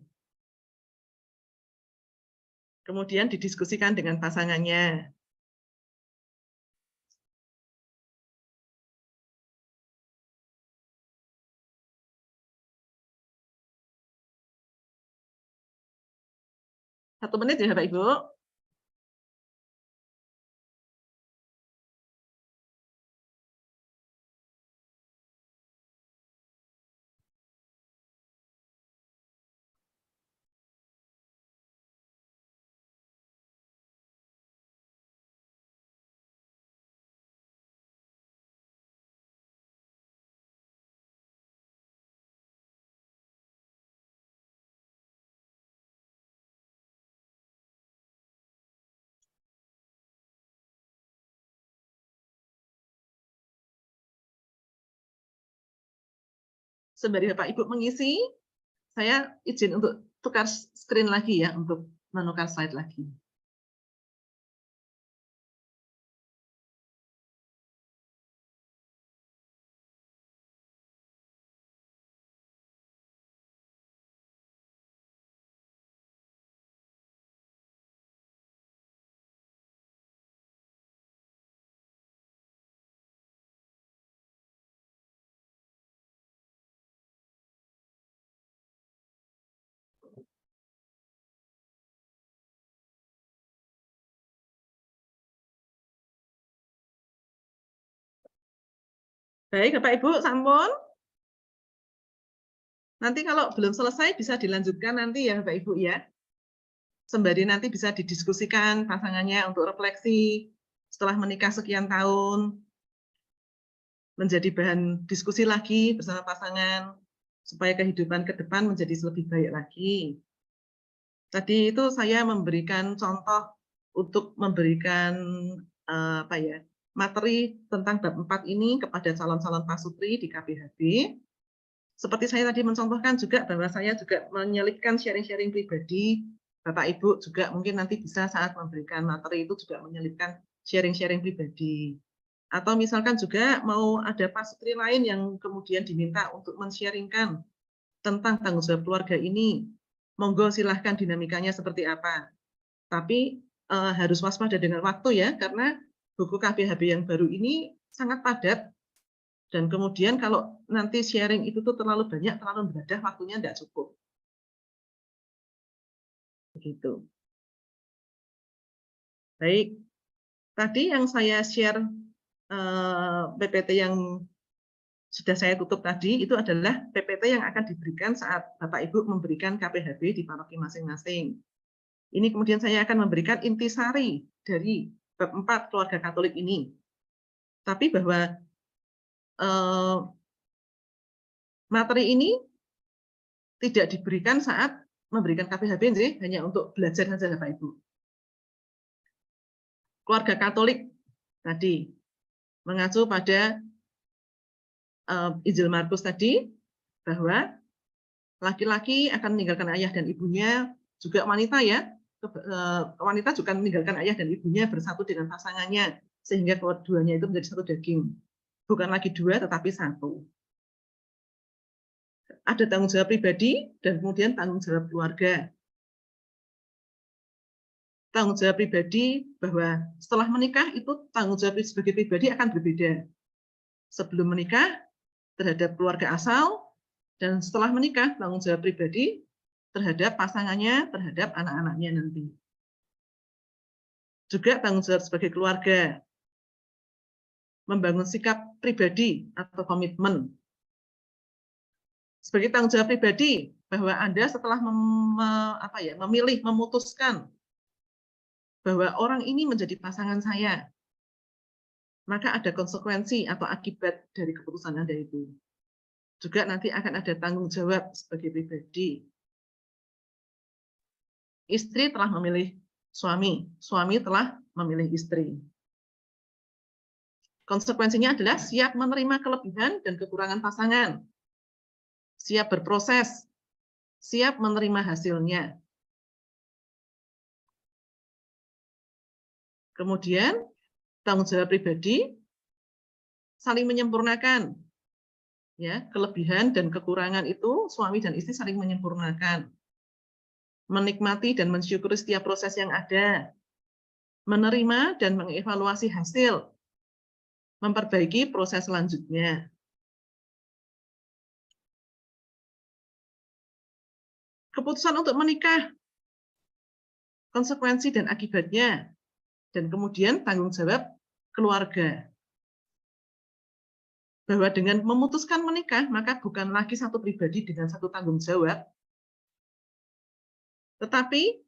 C: Kemudian didiskusikan dengan pasangannya. Satu menit ya Bapak Ibu. sembari Bapak Ibu mengisi, saya izin untuk tukar screen lagi ya, untuk menukar slide lagi. Baik, Bapak Ibu, sampun. Nanti kalau belum selesai bisa dilanjutkan nanti ya Bapak Ibu ya. Sembari nanti bisa didiskusikan pasangannya untuk refleksi setelah menikah sekian tahun, menjadi bahan diskusi lagi bersama pasangan, supaya kehidupan ke depan menjadi lebih baik lagi. Tadi itu saya memberikan contoh untuk memberikan materi tentang bab 4 ini kepada calon-calon pasutri di KPHB. Seperti saya tadi mencontohkan juga bahwa saya juga menyelipkan sharing-sharing pribadi. Bapak Ibu juga mungkin nanti bisa saat memberikan materi itu juga menyelipkan sharing-sharing pribadi. Atau misalkan juga mau ada pasutri lain yang kemudian diminta untuk men-sharingkan tentang tanggung jawab keluarga ini. Monggo silahkan dinamikanya seperti apa. Tapi harus waspada dengan waktu ya, karena buku KPHB yang baru ini sangat padat. Dan kemudian kalau nanti sharing itu tuh terlalu banyak, terlalu membedah, waktunya tidak cukup. Begitu. Baik, tadi yang saya share PPT yang sudah saya tutup tadi, itu adalah PPT yang akan diberikan saat Bapak Ibu memberikan KPHB di paroki masing-masing. Ini kemudian saya akan memberikan intisari dari bab 4 keluarga Katolik ini. Tapi bahwa materi ini tidak diberikan saat memberikan KPHB, hanya untuk belajar saja Bapak Ibu. Keluarga Katolik tadi mengacu pada Injil Markus tadi, bahwa laki-laki akan meninggalkan ayah dan ibunya, juga wanita ya, wanita juga meninggalkan ayah dan ibunya bersatu dengan pasangannya, sehingga keduanya itu menjadi satu daging. Bukan lagi dua, tetapi satu. Ada tanggung jawab pribadi, dan kemudian tanggung jawab keluarga. Tanggung jawab pribadi bahwa setelah menikah itu tanggung jawab sebagai pribadi akan berbeda. Sebelum menikah terhadap keluarga asal, dan setelah menikah tanggung jawab pribadi terhadap pasangannya, terhadap anak-anaknya nanti. Juga tanggung jawab sebagai keluarga, membangun sikap pribadi atau komitmen. Sebagai tanggung jawab pribadi, bahwa Anda setelah memilih, memutuskan bahwa orang ini menjadi pasangan saya, maka ada konsekuensi atau akibat dari keputusan Anda itu. Juga nanti akan ada tanggung jawab sebagai pribadi. Istri telah memilih suami, suami telah memilih istri. Konsekuensinya adalah siap menerima kelebihan dan kekurangan pasangan, siap berproses, siap menerima hasilnya. Kemudian, tanggung jawab pribadi, saling menyempurnakan. Ya, kelebihan dan kekurangan itu suami dan istri saling menyempurnakan. Menikmati dan mensyukuri setiap proses yang ada. Menerima dan mengevaluasi hasil. Memperbaiki proses selanjutnya. Keputusan untuk menikah, konsekuensi dan akibatnya, dan kemudian tanggung jawab keluarga. Bahwa dengan memutuskan menikah, maka bukan lagi satu pribadi dengan satu tanggung jawab, tetapi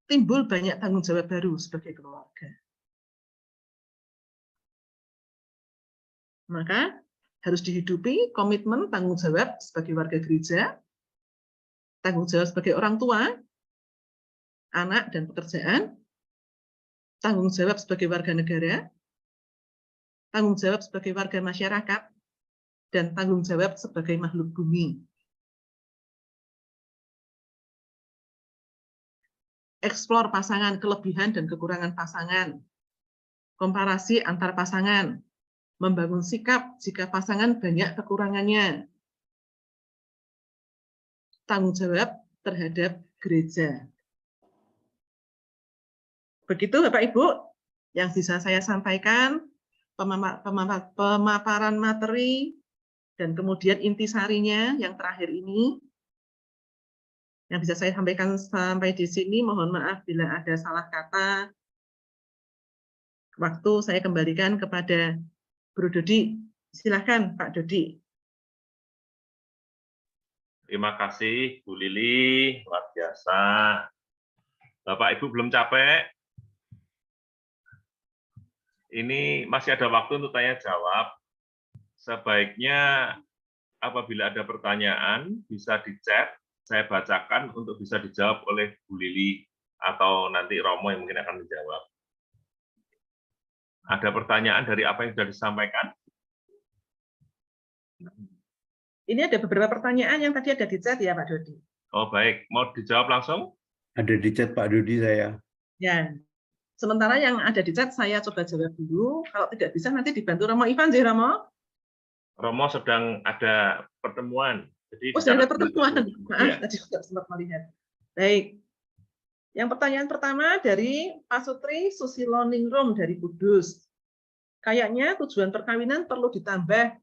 C: timbul banyak tanggung jawab baru sebagai keluarga. Maka harus dihidupi komitmen tanggung jawab sebagai warga gereja, tanggung jawab sebagai orang tua, anak dan pekerjaan, tanggung jawab sebagai warga negara, tanggung jawab sebagai warga masyarakat, dan tanggung jawab sebagai makhluk bumi. Eksplor pasangan, kelebihan dan kekurangan pasangan. Komparasi antar pasangan. Membangun sikap jika pasangan banyak kekurangannya. Tanggung jawab terhadap gereja. Begitu Bapak Ibu yang bisa saya sampaikan, pemaparan materi, dan kemudian intisarinya yang terakhir ini. Yang bisa saya sampaikan sampai di sini, mohon maaf bila ada salah kata. Waktu saya kembalikan kepada Bro Dodi. Silakan Pak Dodi.
A: Terima kasih Bu Lili, luar biasa. Bapak Ibu belum capek? Ini masih ada waktu untuk tanya jawab. Sebaiknya apabila ada pertanyaan bisa di chat, saya bacakan untuk bisa dijawab oleh Bu Lili atau nanti Romo yang mungkin akan menjawab. Ada pertanyaan dari apa yang sudah disampaikan?
C: Ini ada beberapa pertanyaan yang tadi ada di chat ya Pak Dodi.
A: Oh baik, mau dijawab langsung?
H: Ada di chat Pak Dodi saya.
C: Ya, sementara yang ada di chat saya coba jawab dulu. Kalau tidak bisa nanti dibantu Romo Ivan, sih Romo.
A: Romo sedang ada pertemuan. Jadi
C: oh, sedang ada pertemuan. Maaf,
A: ya.
C: tadi sudah sempat melihat. Baik. Yang pertanyaan pertama dari Pak Sutri Susilo Ningrum dari Kudus. Kayaknya tujuan perkawinan perlu ditambah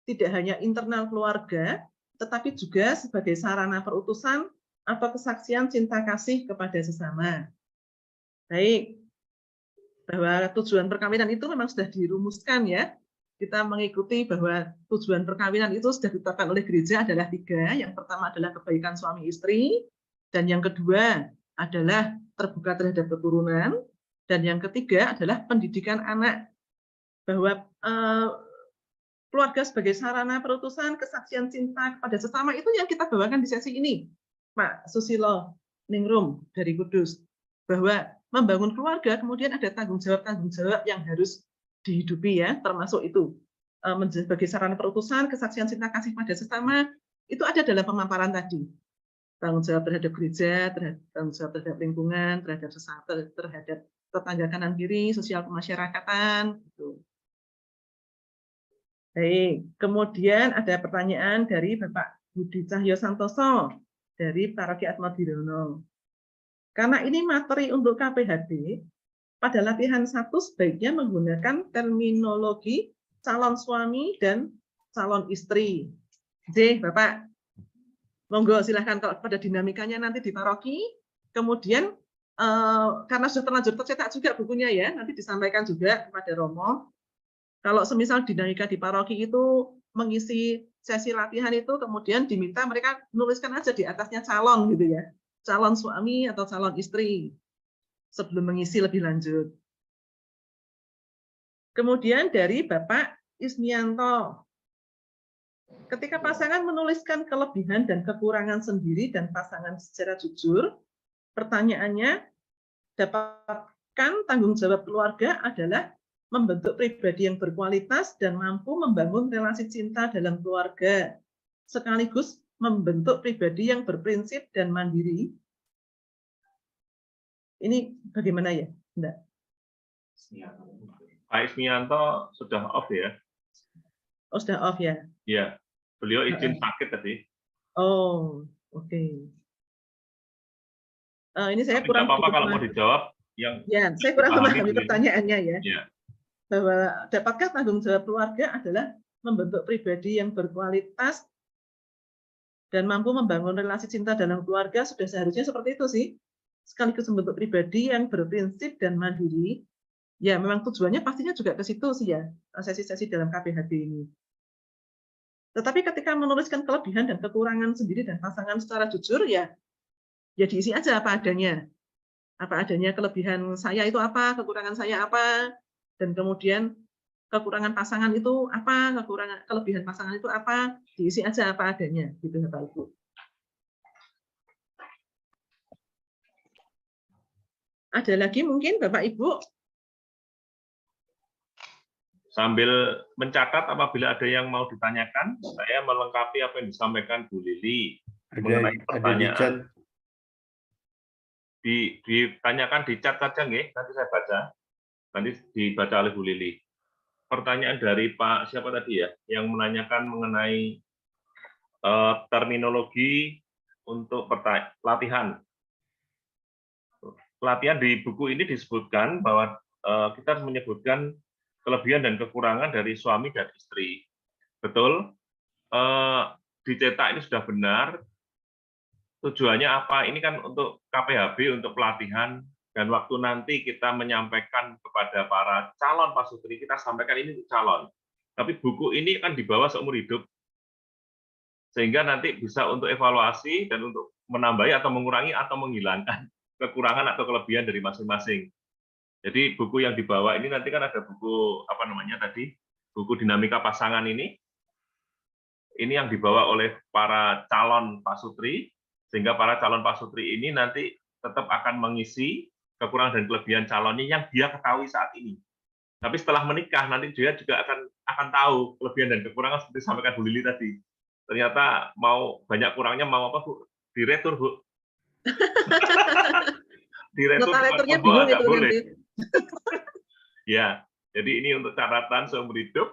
C: tidak hanya internal keluarga, tetapi juga sebagai sarana perutusan atau kesaksian cinta kasih kepada sesama. Baik, bahwa tujuan perkawinan itu memang sudah dirumuskan ya. Kita mengikuti bahwa tujuan perkawinan itu sudah ditetapkan oleh gereja adalah 3. Yang pertama adalah kebaikan suami istri, dan yang kedua adalah terbuka terhadap keturunan, dan yang ketiga adalah pendidikan anak. Bahwa keluarga sebagai sarana perutusan, kesaksian cinta kepada sesama itu yang kita bawakan di sesi ini, Pak Susilo Ningrum dari Kudus. Bahwa membangun keluarga kemudian ada tanggung jawab yang harus dihidupi ya, termasuk itu sebagai sarana perutusan, kesaksian cinta kasih pada sesama, itu ada dalam pemaparan tadi. Tanggung jawab terhadap gereja, tanggung jawab terhadap lingkungan, terhadap sesama, terhadap tetangga kanan kiri, sosial kemasyarakatan, gitu. Baik, kemudian ada pertanyaan dari Bapak Budi Cahyo Santoso dari Paroki Atmodirono. Karena ini materi untuk KPHD, pada latihan 1 sebaiknya menggunakan terminologi calon suami dan calon istri. J, Bapak. Monggo silahkan kalau pada dinamikanya nanti di paroki. Kemudian karena sudah terlanjur tercetak juga bukunya ya, nanti disampaikan juga kepada Romo. Kalau semisal dinamika di paroki itu mengisi sesi latihan itu, kemudian diminta mereka menuliskan aja di atasnya calon gitu ya, calon suami atau calon istri sebelum mengisi lebih lanjut. Kemudian dari Bapak Ismianto, ketika pasangan menuliskan kelebihan dan kekurangan sendiri dan pasangan secara jujur, pertanyaannya, dapatkan tanggung jawab keluarga adalah membentuk pribadi yang berkualitas dan mampu membangun relasi cinta dalam keluarga, sekaligus membentuk pribadi yang berprinsip dan mandiri. Ini bagaimana ya, Mbak?
A: Pak Ismianto sudah off ya?
C: Oh, sudah off ya?
A: Iya, beliau izin sakit tadi.
C: Oh, oke. Ini saya
A: Tapi
C: kurang
A: nggak apa-apa kalau mau dijawab.
C: Ya, saya kurang memahami pertanyaannya ya.
A: Ya.
C: Bahwa dapatkah tanggung jawab keluarga adalah membentuk pribadi yang berkualitas dan mampu membangun relasi cinta dalam keluarga, sudah seharusnya seperti itu sih. Sekaligus membentuk pribadi yang berprinsip dan mandiri. Ya, memang tujuannya pastinya juga ke situ sih ya, sesi-sesi dalam KPHD ini. Tetapi ketika menuliskan kelebihan dan kekurangan sendiri dan pasangan secara jujur, ya diisi aja apa adanya. Apa adanya, kelebihan saya itu apa, kekurangan saya apa, dan kemudian kekurangan pasangan itu apa, kelebihan pasangan itu apa, diisi aja apa adanya, gitu Bapak Ibu. Ada lagi mungkin Bapak Ibu?
A: Sambil mencatat apabila ada yang mau ditanyakan, saya melengkapi apa yang disampaikan Bu Lili mengenai
H: Ada di
A: pertanyaan.
H: chat.
A: Ditanyakan di chat saja, nggih. Nanti saya baca. Nanti dibaca oleh Bu Lili. Pertanyaan dari Pak siapa tadi ya, yang menanyakan mengenai terminologi untuk pelatihan. Pelatihan di buku ini disebutkan bahwa kita harus menyebutkan kelebihan dan kekurangan dari suami dan istri. Betul, dicetak ini sudah benar. Tujuannya apa? Ini kan untuk KPHB, untuk pelatihan, dan waktu nanti kita menyampaikan kepada para calon pasutri, kita sampaikan ini untuk calon. Tapi buku ini kan dibawa seumur hidup, sehingga nanti bisa untuk evaluasi dan untuk menambahi atau mengurangi atau menghilangkan kekurangan atau kelebihan dari masing-masing. Jadi buku yang dibawa ini nanti kan ada buku apa namanya tadi, buku dinamika pasangan ini yang dibawa oleh para calon pasutri, sehingga para calon pasutri ini nanti tetap akan mengisi kekurangan dan kelebihan calonnya yang dia ketahui saat ini. Tapi setelah menikah nanti dia juga akan tahu kelebihan dan kekurangan seperti sampaikan Bu Lili tadi. Ternyata mau banyak kurangnya mau apa Bu? Diretur Bu. Diretur
C: notareturnya bingung itu
A: boleh.
C: nanti.
A: Ya, jadi ini untuk catatan seumur hidup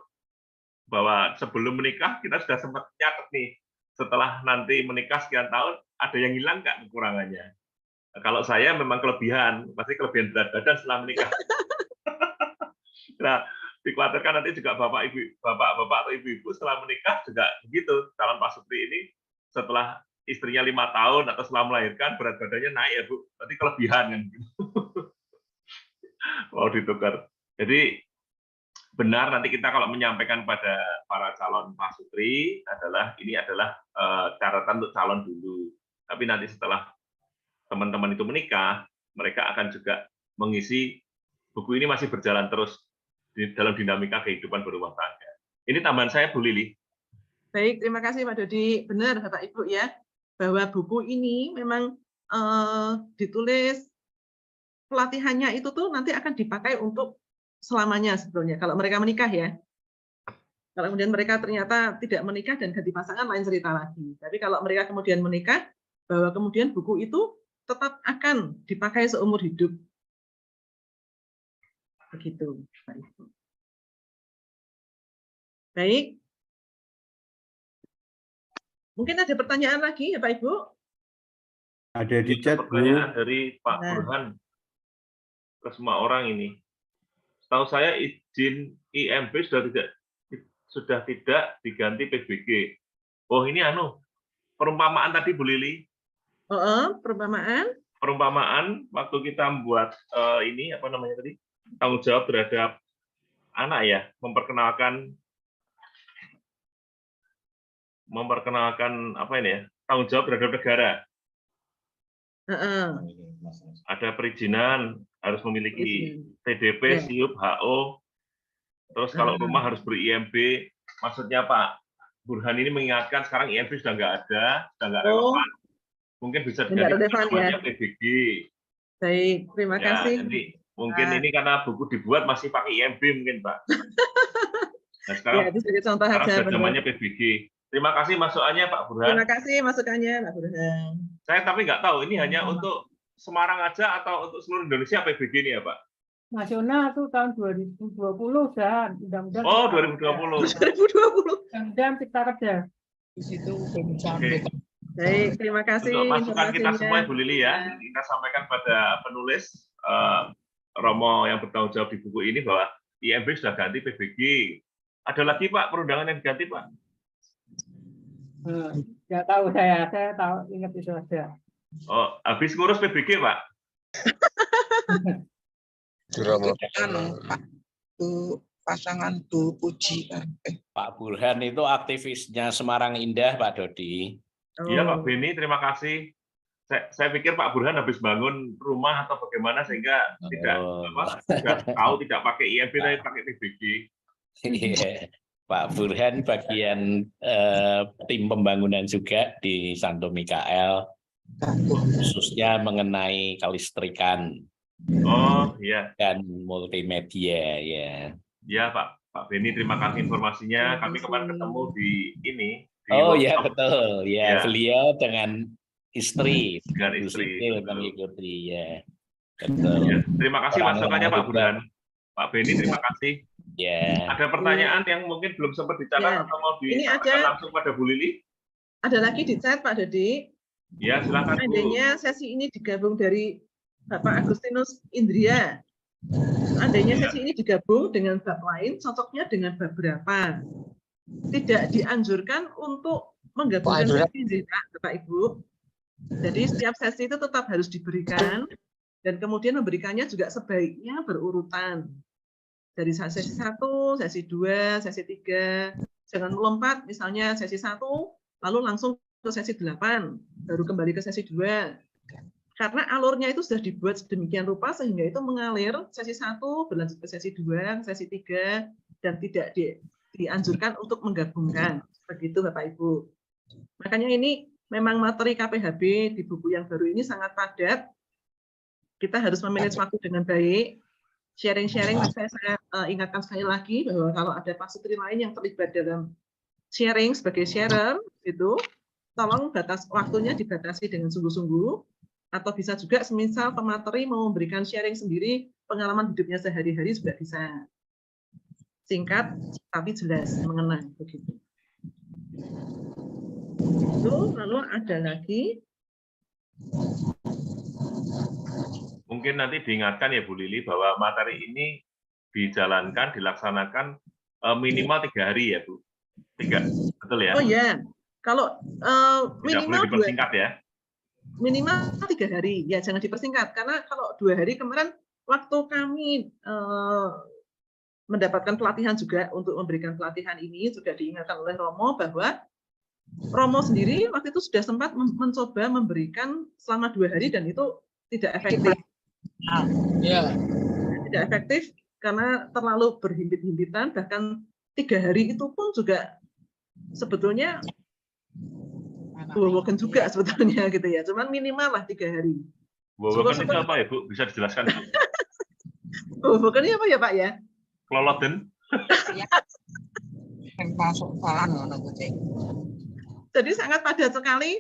A: bahwa sebelum menikah kita sudah sempat nyatet nih. Setelah nanti menikah sekian tahun ada yang hilang nggak kekurangannya? Kalau saya memang kelebihan, pasti kelebihan berat badan setelah menikah. Nah, dikhawatirkan nanti juga bapak atau ibu-ibu setelah menikah juga begitu. Calon pasutri ini setelah istrinya 5 tahun atau setelah melahirkan berat badannya naik ya Bu, berarti kelebihan kan. Mau ditukar. Jadi benar nanti kita kalau menyampaikan pada para calon pasutri ini adalah catatan untuk calon dulu. Tapi nanti setelah teman-teman itu menikah, mereka akan juga mengisi buku ini masih berjalan terus di dalam dinamika kehidupan berumah tangga. Ini tambahan saya Bu Lili.
C: Baik, terima kasih Pak Dodi. Benar Bapak Ibu ya, bahwa buku ini memang ditulis pelatihannya itu tuh nanti akan dipakai untuk selamanya sebetulnya kalau mereka menikah ya. Kalau kemudian mereka ternyata tidak menikah dan ganti pasangan lain cerita lagi. Tapi kalau mereka kemudian menikah, bahwa kemudian buku itu tetap akan dipakai seumur hidup. Begitu. Baik. Mungkin ada pertanyaan lagi ya Pak Ibu?
H: Ada di chat Bu.
A: Pertanyaan dari Pak Burhan ke semua orang ini. Setahu saya izin IMB sudah tidak diganti PBG. Oh ini perumpamaan tadi Bu Lili.
C: Perumpamaan.
A: Perumpamaan waktu kita membuat ini apa namanya tadi, tanggung jawab terhadap anak ya, memperkenalkan apa ini ya, tanggung jawab terhadap negara. Ada perizinan, harus memiliki TDP, SIUP, HO. Terus kalau rumah harus ber-IMB. Maksudnya Pak Burhan ini mengingatkan sekarang IMB sudah nggak ada, sudah nggak relevan. Mungkin bisa diganti namanya PBG.
C: Baik, terima kasih.
A: Jadi mungkin ini karena buku dibuat masih pakai IMB mungkin Pak. Nah, sekarang sudah namanya PBG. Terima kasih masukannya Pak Burhan.
C: Terima kasih masukannya Pak Burhan.
A: Saya tapi nggak tahu ini hanya untuk Semarang aja atau untuk seluruh Indonesia PBG ini ya Pak?
K: Nasional tuh tahun 2020 dan undang-undang.
A: Oh 2020.
K: 2020. Undang Cipta Kerja.
I: Di situ
C: Baik, terima kasih.
A: Untuk masukan kita semua Bu Lili ya, kita sampaikan pada penulis Romo yang bertanggung jawab di buku ini bahwa IMB sudah ganti PBG. Ada lagi Pak perundangan yang diganti Pak?
K: Nggak tahu saya tahu ingat itu saja.
A: Oh, habis ngurus PBG Pak?
I: Pak pasangan Bu Puji kan.
L: Pak Burhan itu aktivisnya Semarang Indah Pak Dodi.
A: Iya Pak Beni, terima kasih. Saya pikir Pak Burhan habis bangun rumah atau bagaimana sehingga tidak tahu tidak pakai IMB tapi pakai PBG.
L: Pak Burhan bagian tim pembangunan juga di Santo Mikael, khususnya mengenai kelistrikan.
A: Oh iya.
L: Dan multimedia ya.
A: Ya Pak Pak Beni, terima kasih informasinya.
C: Terima
A: Kami
C: kasih.
A: kemarin ketemu di ini. Di
L: Oh ya,
A: workshop.
L: betul. Ya,
A: Ya.
L: beliau dengan istri.
A: Dengan
L: Bu
A: istri,
L: Siti
A: betul.
L: mengikuti. Ya, betul.
A: Ya, terima kasih
L: Orang
A: masukannya
L: lama
A: Pak
L: juga.
A: Burhan. Pak Beni, terima kasih.
L: Ya.
A: Ada pertanyaan yang mungkin belum sempat dicatat
C: Ya.
A: atau mau
C: Ini
A: disampaikan
C: ada-
A: langsung pada Bu Lili?
C: Ada lagi di chat Pak Dodi.
A: Ya, silakan Bu.
C: Seandainya sesi ini digabung dari Bapak Agustinus Indria, seandainya sesi ini digabung dengan bab lain, cocoknya dengan bab berapa? Tidak dianjurkan untuk menggabungkan sesi, Bapak Ibu. Jadi setiap sesi itu tetap harus diberikan, dan kemudian memberikannya juga sebaiknya berurutan. Dari sesi 1, sesi 2, sesi 3, jangan melompat, misalnya sesi 1, lalu langsung ke sesi 8, baru kembali ke sesi 2. Karena alurnya itu sudah dibuat sedemikian rupa sehingga itu mengalir sesi 1 berlanjut ke sesi 2, sesi 3, dan tidak dianjurkan untuk menggabungkan. Begitu Bapak Ibu. Makanya ini memang materi KPHB di buku yang baru ini sangat padat. Kita harus memanage waktu dengan baik. Sharing-sharing, saya ingatkan sekali lagi bahwa kalau ada pasutri lain yang terlibat dalam sharing sebagai sharer, itu tolong batas waktunya dibatasi dengan sungguh-sungguh, atau bisa juga semisal pemateri mau memberikan sharing sendiri pengalaman hidupnya sehari-hari juga bisa. Singkat tapi jelas, mengena begitu. Lalu ada lagi.
A: Mungkin nanti diingatkan ya Bu Lili bahwa materi ini dijalankan, dilaksanakan minimal 3 hari ya Bu. 3, betul ya?
C: Oh ya, kalau
A: Tidak boleh
C: minimal
A: dipersingkat ya?
C: Minimal 3 hari, ya jangan dipersingkat. Karena kalau 2 hari kemarin waktu kami mendapatkan pelatihan juga untuk memberikan pelatihan ini, juga diingatkan oleh Romo bahwa Romo sendiri waktu itu sudah sempat mencoba memberikan selama 2 hari dan itu tidak efektif.
I: Ya.
C: Tidak efektif karena terlalu berhimpit-himpitan, bahkan 3 hari itu pun juga sebetulnya wowokan juga sebetulnya gitu ya. Cuman minimal lah 3 hari.
A: Wowokan itu apa ya Bu? Bisa dijelaskan Bu?
C: Wowokan ini apa ya Pak ya?
A: Kloloten.
C: Jadi sangat padat sekali.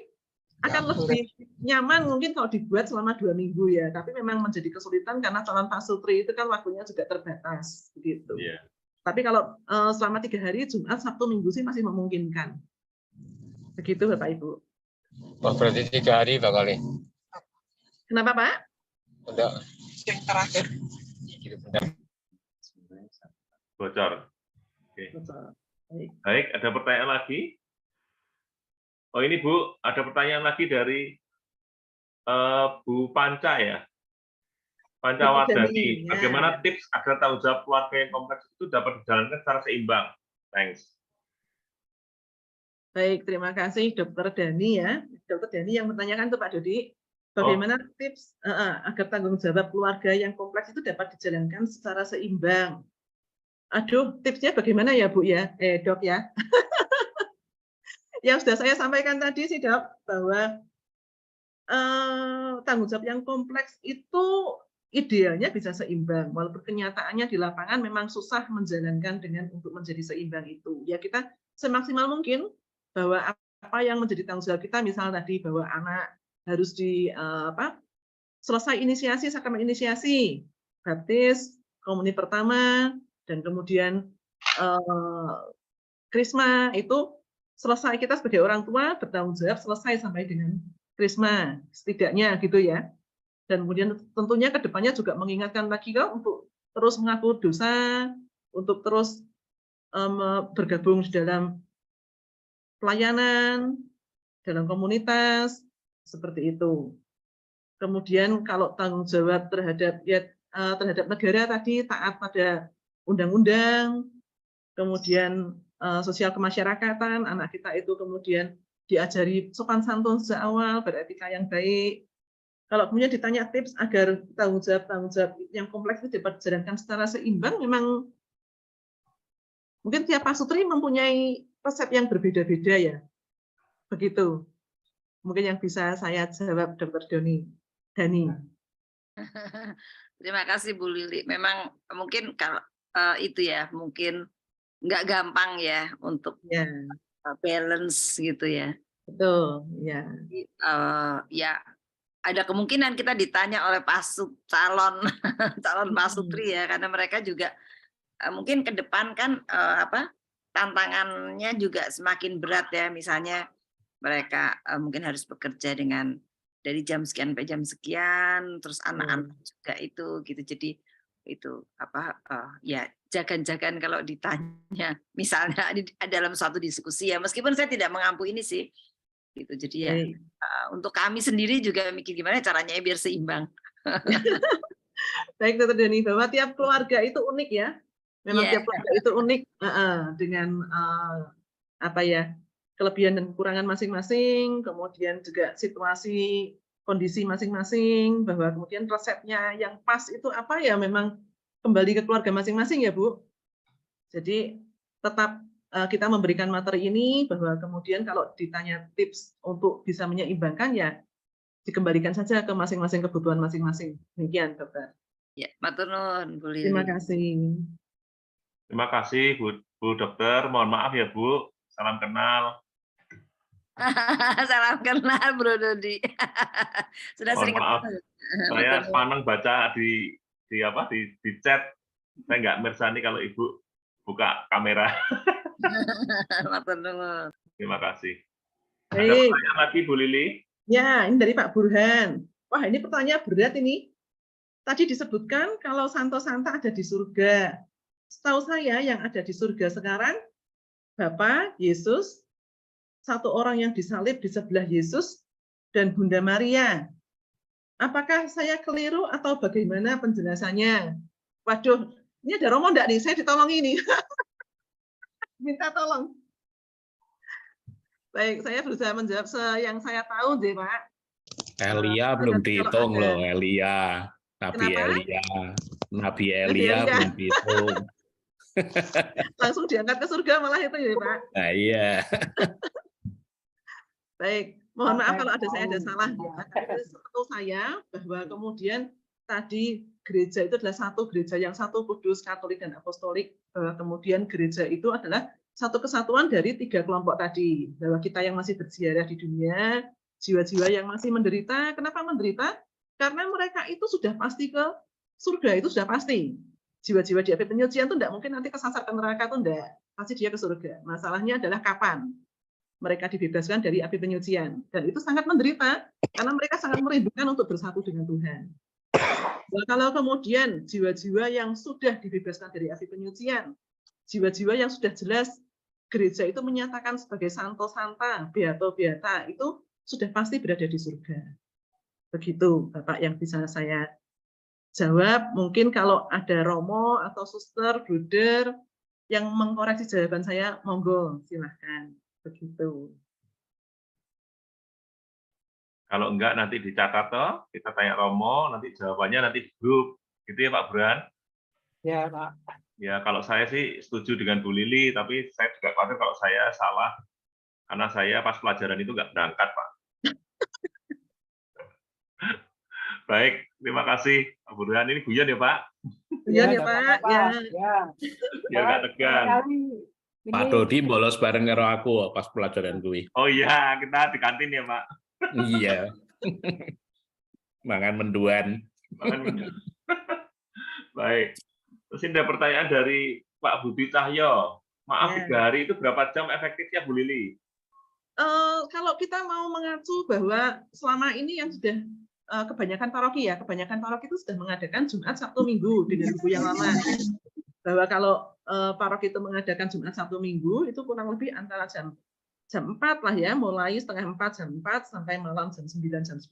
C: Akan lebih nyaman mungkin kalau dibuat selama 2 minggu ya. Tapi memang menjadi kesulitan karena calon pasutri itu kan waktunya juga terbatas gitu.
A: Yeah.
C: Tapi kalau selama 3 hari Jumat, Sabtu, Minggu sih masih memungkinkan. Begitu Bapak Ibu.
F: Oh, berarti 3 hari Pak Kali.
C: Kenapa Pak?
F: Untuk
I: yang terakhir.
A: Bocor. Oke. Baik, ada pertanyaan lagi? Oh ini Bu, ada pertanyaan lagi dari Bu Panca ya. Pancawardani. Bagaimana tips agar tanggung jawab keluarga yang kompleks itu dapat dijalankan secara seimbang? Thanks.
C: Baik, terima kasih Dokter Dani ya. Dokter Dani yang bertanyakan tuh Pak Dodi, bagaimana tips agar tanggung jawab keluarga yang kompleks itu dapat dijalankan secara seimbang? Aduh, tipsnya bagaimana ya Bu ya? Dok ya. Yang sudah saya sampaikan tadi sih Dok, bahwa tanggung jawab yang kompleks itu idealnya bisa seimbang, walaupun kenyataannya di lapangan memang susah menjalankan dengan untuk menjadi seimbang itu. Ya kita semaksimal mungkin bahwa apa yang menjadi tanggung jawab kita, misal tadi bahwa anak harus selesai inisiasi, sakramen inisiasi, baptis, komuni pertama, dan kemudian krisma itu selesai, kita sebagai orang tua bertanggung jawab selesai sampai dengan krisma setidaknya gitu ya. Dan kemudian tentunya ke depannya juga mengingatkan lagi untuk terus mengaku dosa, untuk terus bergabung di dalam pelayanan, dalam komunitas, seperti itu. Kemudian kalau tanggung jawab terhadap negara tadi, taat pada undang-undang, kemudian sosial kemasyarakatan, anak kita itu kemudian diajari sopan santun sejak awal, beretika yang baik. Kalau kemudian ditanya tips agar tanggung jawab yang kompleks itu dapat dijalankan secara seimbang, memang mungkin tiap pasutri mempunyai resep yang berbeda-beda ya. Begitu. Mungkin yang bisa saya jawab Dr. Dani.
E: Terima kasih Bu Lili. Memang mungkin kalau itu ya, mungkin nggak gampang ya untuk
C: Ya,
E: balance gitu ya.
C: betul. Ya.
E: Jadi, ya ada kemungkinan kita ditanya oleh calon pasutri ya, karena mereka juga mungkin ke depan kan tantangannya juga semakin berat ya. Misalnya mereka mungkin harus bekerja dengan dari jam sekian sampai jam sekian, terus anak-anak juga itu gitu. Jadi itu ya jagan-jagan kalau ditanya misalnya dalam suatu diskusi ya, meskipun saya tidak mengampu ini sih gitu. Jadi ya untuk kami sendiri juga mikir gimana caranya biar seimbang.
C: Baik, Dr. Deni, bahwa tiap keluarga itu unik ya. Memang tiap keluarga itu unik dengan kelebihan dan kekurangan masing-masing, kemudian juga situasi kondisi masing-masing, bahwa kemudian resepnya yang pas itu apa ya memang kembali ke keluarga masing-masing ya Bu. Jadi tetap kita memberikan materi ini, bahwa kemudian kalau ditanya tips untuk bisa menyeimbangkan ya dikembalikan saja ke masing-masing kebutuhan masing-masing. Demikian, Dokter.
E: Ya, matur nuwun, Bu Lili.
C: Terima kasih.
A: Terima kasih Bu Dokter. Mohon maaf ya Bu. Salam kenal.
E: Salam kenal Bro Dodi. Sudah sering
A: maaf. Saya paneng baca di chat. Saya nggak mersani kalau Ibu buka kamera. Terima kasih. Ada pertanyaan lagi Bu Lili?
C: Ya, ini dari Pak Burhan. Wah, ini pertanyaan berat ini. Tadi disebutkan kalau Santo Santa ada di surga. Setahu saya yang ada di surga sekarang Bapa, Yesus, satu orang yang disalib di sebelah Yesus, dan Bunda Maria. Apakah saya keliru atau bagaimana penjelasannya? Waduh, ini ada Romo enggak nih? Saya ditolong ini. Minta tolong. Baik, saya berusaha menjawab yang saya tahu, deh, Pak.
L: Elia belum dihitung loh, Elia. Nabi Elia belum dihitung.
C: Langsung diangkat ke surga malah itu ya, Pak.
L: Nah, iya.
C: Baik, mohon maaf kalau ada salah. Setahu saya bahwa kemudian tadi gereja itu adalah satu gereja yang satu, kudus, katolik, dan apostolik. Kemudian gereja itu adalah satu kesatuan dari 3 kelompok tadi. Bahwa kita yang masih berziarah di dunia, jiwa-jiwa yang masih menderita. Kenapa menderita? Karena mereka itu sudah pasti ke surga, itu sudah pasti. Jiwa-jiwa di api penyucian itu tidak mungkin nanti kesasar ke neraka, itu tidak. Pasti dia ke surga. Masalahnya adalah kapan mereka dibebaskan dari api penyucian. Dan itu sangat menderita, karena mereka sangat merindukan untuk bersatu dengan Tuhan. Nah, kalau kemudian jiwa-jiwa yang sudah dibebaskan dari api penyucian, jiwa-jiwa yang sudah jelas gereja itu menyatakan sebagai Santo Santa, Beato Beata, itu sudah pasti berada di surga. Begitu, Bapak, yang bisa saya jawab. Mungkin kalau ada Romo atau suster, bruder yang mengkoreksi jawaban saya, monggo, silahkan. Begitu.
A: Kalau enggak nanti dicatat toh, kita tanya Romo, nanti jawabannya nanti di grup. Gitu ya Pak Bran?
K: Ya, Pak.
A: Ya, kalau saya sih setuju dengan Bu Lili, tapi saya juga khawatir kalau saya salah, karena saya pas pelajaran itu nggak berangkat, Pak. Baik, terima kasih Pak Burhan. Ini guyon ya Pak?
C: Guyon ya Pak.
A: Ya nggak tegang.
L: Pak Dodi bolos bareng karo aku pas pelajaran gue.
A: Oh iya, kita di kantin ya Pak.
L: Iya. Mangan menduan.
A: Baik. Terus ini ada pertanyaan dari Pak Budi Cahyo. Maaf, 3 hari itu berapa jam efektifnya Bu Lili?
C: Kalau kita mau mengacu bahwa selama ini yang sudah kebanyakan paroki itu sudah mengadakan Jumat, Sabtu, Minggu dengan buku yang lama. Bahwa kalau paroki itu mengadakan Jumat, Sabtu, Minggu itu kurang lebih antara jam 4 lah ya, mulai setengah 4, jam 4 sampai malam jam 9, jam 10.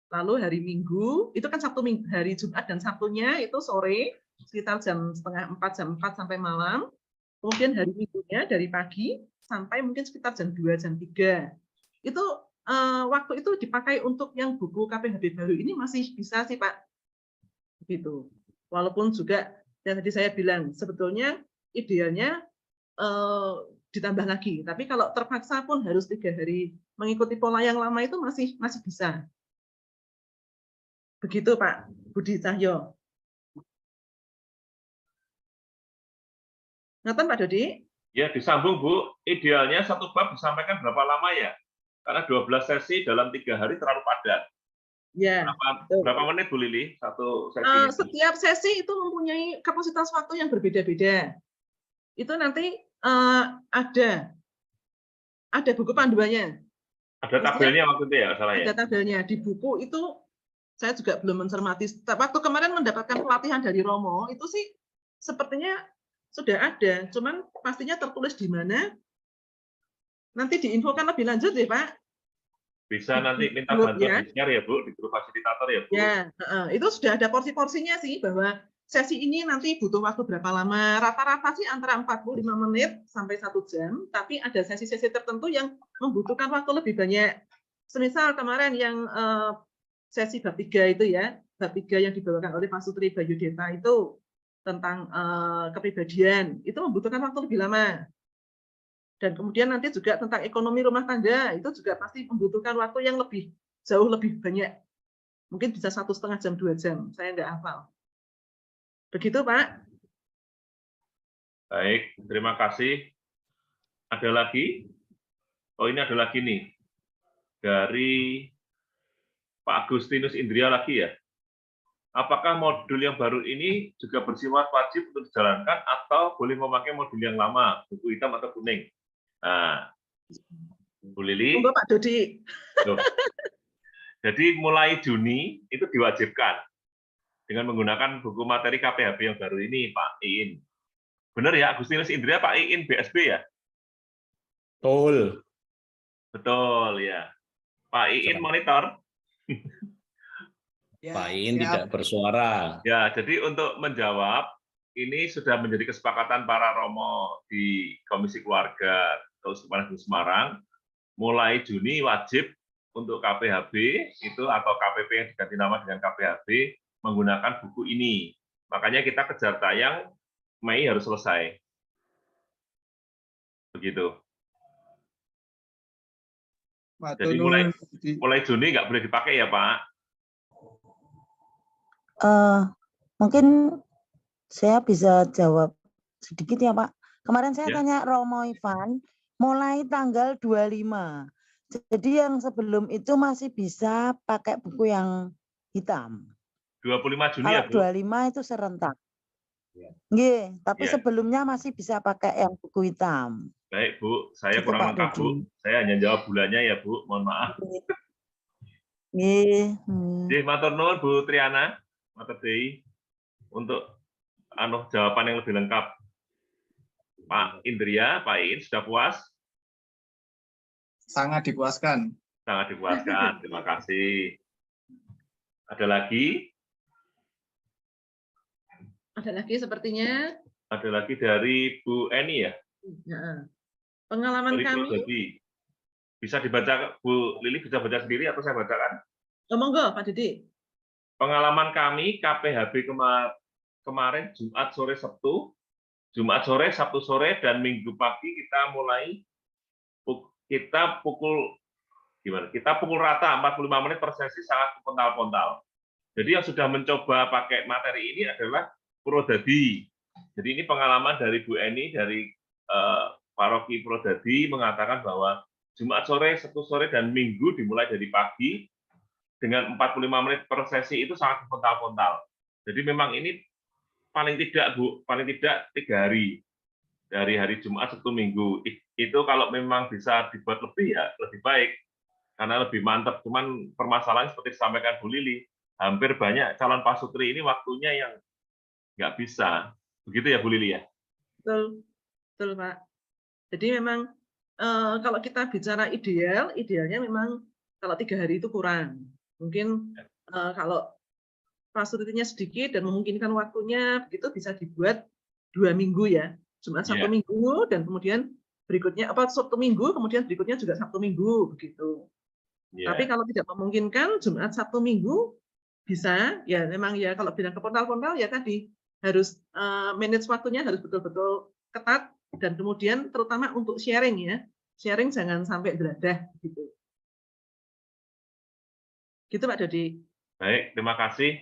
C: Lalu hari Minggu itu kan Sabtu, Minggu, hari Jumat dan Sabtunya itu sore sekitar jam setengah 4, jam 4 sampai malam. Kemudian hari Minggunya dari pagi sampai mungkin sekitar jam 2, jam 3. Itu waktu itu dipakai untuk yang buku KPHB baru ini masih bisa sih Pak. Begitu. Walaupun juga yang tadi saya bilang sebetulnya idealnya ditambah lagi. Tapi kalau terpaksa pun harus 3 hari mengikuti pola yang lama itu masih bisa. Begitu Pak Budi Cahyo. Ngaten Pak Dodi?
A: Ya, disambung Bu. Idealnya satu bab disampaikan berapa lama ya? Karena 12 sesi dalam 3 hari terlalu padat.
C: Ya.
A: Berapa menit Bu Lili satu sesi itu?
C: Setiap sesi itu mempunyai kapasitas waktu yang berbeda-beda. Itu nanti ada buku panduannya.
A: Ada tabelnya waktu itu ya, salah ya?
C: Ada tabelnya. Di buku itu saya juga belum mencermati. Waktu kemarin mendapatkan pelatihan dari Romo, itu sih sepertinya sudah ada. Cuman pastinya tertulis di mana. Nanti diinfokan lebih lanjut ya Pak.
A: Bisa nanti minta
C: Grup,
A: bantuan
C: ya.
A: di share ya Bu, di grup fasilitator ya Bu.
C: Ya, itu sudah ada porsi-porsinya sih, bahwa sesi ini nanti butuh waktu berapa lama. Rata-rata sih antara 45 menit sampai 1 jam, tapi ada sesi-sesi tertentu yang membutuhkan waktu lebih banyak. Semisal kemarin yang sesi bab 3 itu ya, bab 3 yang dibawakan oleh Pak Sutri Bayudeta itu tentang kepribadian, itu membutuhkan waktu lebih lama. Dan kemudian nanti juga tentang ekonomi rumah tangga, itu juga pasti membutuhkan waktu yang jauh lebih banyak. Mungkin bisa 1,5 jam, 2 jam, saya nggak hafal. Begitu Pak.
A: Baik, terima kasih. Ada lagi? Oh, ini ada lagi nih. Dari Pak Agustinus Indria lagi ya. Apakah modul yang baru ini juga bersifat wajib untuk dijalankan atau boleh memakai modul yang lama, buku hitam atau kuning? Nah, Bu Lili.
C: Tunggu Pak Dodi.
A: Jadi mulai Juni itu diwajibkan dengan menggunakan buku materi KPHB yang baru ini, Pak Iin. Benar ya, Agustinus Indria, Pak Iin BSB ya?
L: Betul.
A: Betul ya. Pak Iin monitor.
L: Pak Iin tidak bersuara.
A: Ya, jadi untuk menjawab, ini sudah menjadi kesepakatan para Romo di Komisi Keluarga Keuskupan Agung Semarang. Mulai Juni wajib untuk KPHB itu atau KPP yang diganti nama dengan KPHB menggunakan buku ini. Makanya kita kejar tayang Mei harus selesai. Begitu. Jadi mulai Juni nggak boleh dipakai ya Pak?
M: Mungkin saya bisa jawab sedikit ya Pak. Kemarin saya tanya Romo Ivan, mulai tanggal 25. Jadi yang sebelum itu masih bisa pakai buku yang hitam.
A: 25 Juni
M: ya
A: Bu?
M: 25 itu serentak. Nggih, tapi sebelumnya masih bisa pakai yang buku hitam.
A: Baik Bu, saya
M: Gitu,
A: kurang
M: Pak
A: lengkap Bu.
M: Dodi.
A: Saya hanya jawab bulannya ya Bu, mohon maaf.
M: Nggih.
A: Jadi matur nuwun Bu Triana, matur deui untuk jawaban yang lebih lengkap. Pak Indria, Pak Iin sudah puas?
I: Sangat dipuaskan.
A: Sangat dipuaskan, terima kasih. Ada lagi?
C: Ada lagi sepertinya.
A: Ada lagi dari Bu Eni ya?
C: Pengalaman
A: dari
C: kami.
A: Prodi. Bisa dibaca, Bu Lili bisa baca sendiri atau saya bacakan?
C: Monggo Pak Didi.
A: Pengalaman kami KPHB kemarin Jumat sore Sabtu, Jumat sore, Sabtu sore, dan Minggu pagi kita mulai kita pukul rata 45 menit per sesi sangat pontal-pontal. Jadi yang sudah mencoba pakai materi ini adalah Prodadi. Jadi ini pengalaman dari Bu Eni dari Paroki Prodadi mengatakan bahwa Jumat sore, Sabtu sore, dan Minggu dimulai dari pagi dengan 45 menit per sesi itu sangat pontal-pontal. Jadi memang ini paling tidak Bu, paling tidak 3 hari. Dari hari Jumat, Sabtu, Minggu. Itu kalau memang bisa dibuat lebih ya lebih baik. Karena lebih mantap. Cuman permasalahan seperti disampaikan Bu Lili, hampir banyak calon pasutri ini waktunya yang nggak bisa. Begitu ya Bu Lili ya?
C: Betul, betul Pak. Jadi memang kalau kita bicara idealnya memang kalau 3 hari itu kurang. Mungkin kalau pasutриnya sedikit dan memungkinkan waktunya, begitu bisa dibuat 2 minggu ya. Jumat, Sabtu, Minggu, dan kemudian berikutnya Sabtu, Minggu, kemudian berikutnya juga Sabtu, Minggu, begitu. Tapi kalau tidak memungkinkan Jumat, Sabtu, Minggu bisa ya memang ya kalau bilang ke pontal-pontal ya tadi harus manage waktunya harus betul-betul ketat dan kemudian terutama untuk sharing ya. Sharing jangan sampai deradah gitu. Gitu Pak Dodi.
A: Baik, terima kasih.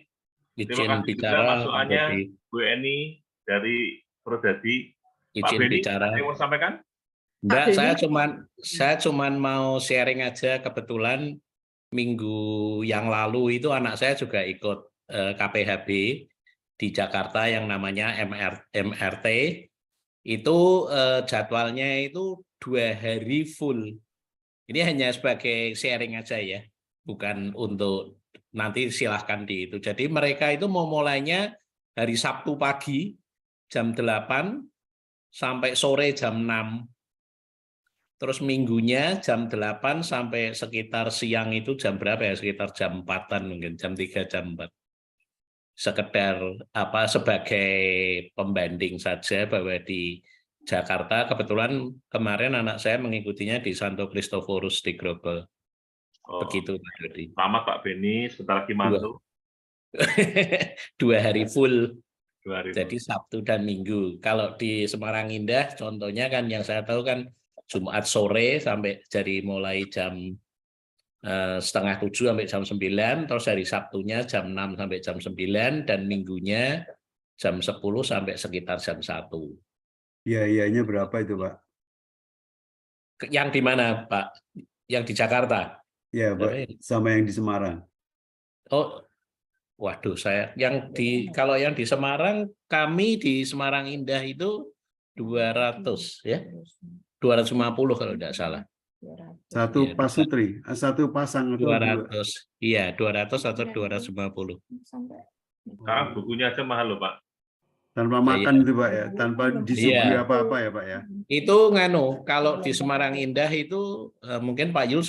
L: Izin
A: Terima kasih
L: bicara,
A: juga masukannya
L: Dodi.
A: Bu Eni dari Prodadi. Pak
L: izin
A: Beni,
L: bicara.
A: ada yang mau sampaikan?
L: Enggak,
C: Beni.
L: saya cuman mau sharing aja. Kebetulan minggu yang lalu itu anak saya juga ikut KPHB di Jakarta yang namanya MRT. Itu jadwalnya itu 2 hari full. Ini hanya sebagai sharing aja ya, bukan untuk nanti silahkan di itu. Jadi mereka itu mau mulainya hari Sabtu pagi jam 8 sampai sore jam 6. Terus minggunya jam 8 sampai sekitar siang itu jam berapa ya? Sekitar jam 4-an mungkin, jam 3, jam 4. Sekedar sebagai pembanding saja bahwa di Jakarta kebetulan kemarin anak saya mengikutinya di Santo Kristoforus di Grogol. Begitu Pak Dodi.
A: Selamat Pak Beni, sebentar lagi mantu.
L: 2 hari full.
A: 2 hari
L: Jadi Sabtu dan Minggu. Kalau di Semarang Indah contohnya kan yang saya tahu kan Jumat sore sampai dari mulai jam 6:30 sampai jam 9, terus hari Sabtunya jam 6 sampai jam 9 dan Minggunya jam 10 sampai sekitar jam 1.
H: Biayanya berapa itu, Pak?
L: Yang di mana, Pak? Yang di Jakarta?
H: Ya, Pak, sama yang di Semarang.
L: Oh, waduh, kalau yang di Semarang, kami di Semarang Indah itu 200 ya. 250 kalau tidak salah.
H: Satu pasutri, satu pasang atau
L: 200. Iya, 200 atau 250.
A: Sekarang bukunya aja mahal loh, Pak.
H: Tanpa makan itu, Pak ya, tanpa disuguhi apa-apa ya, Pak ya.
L: Itu kalau di Semarang Indah itu mungkin Pak Yul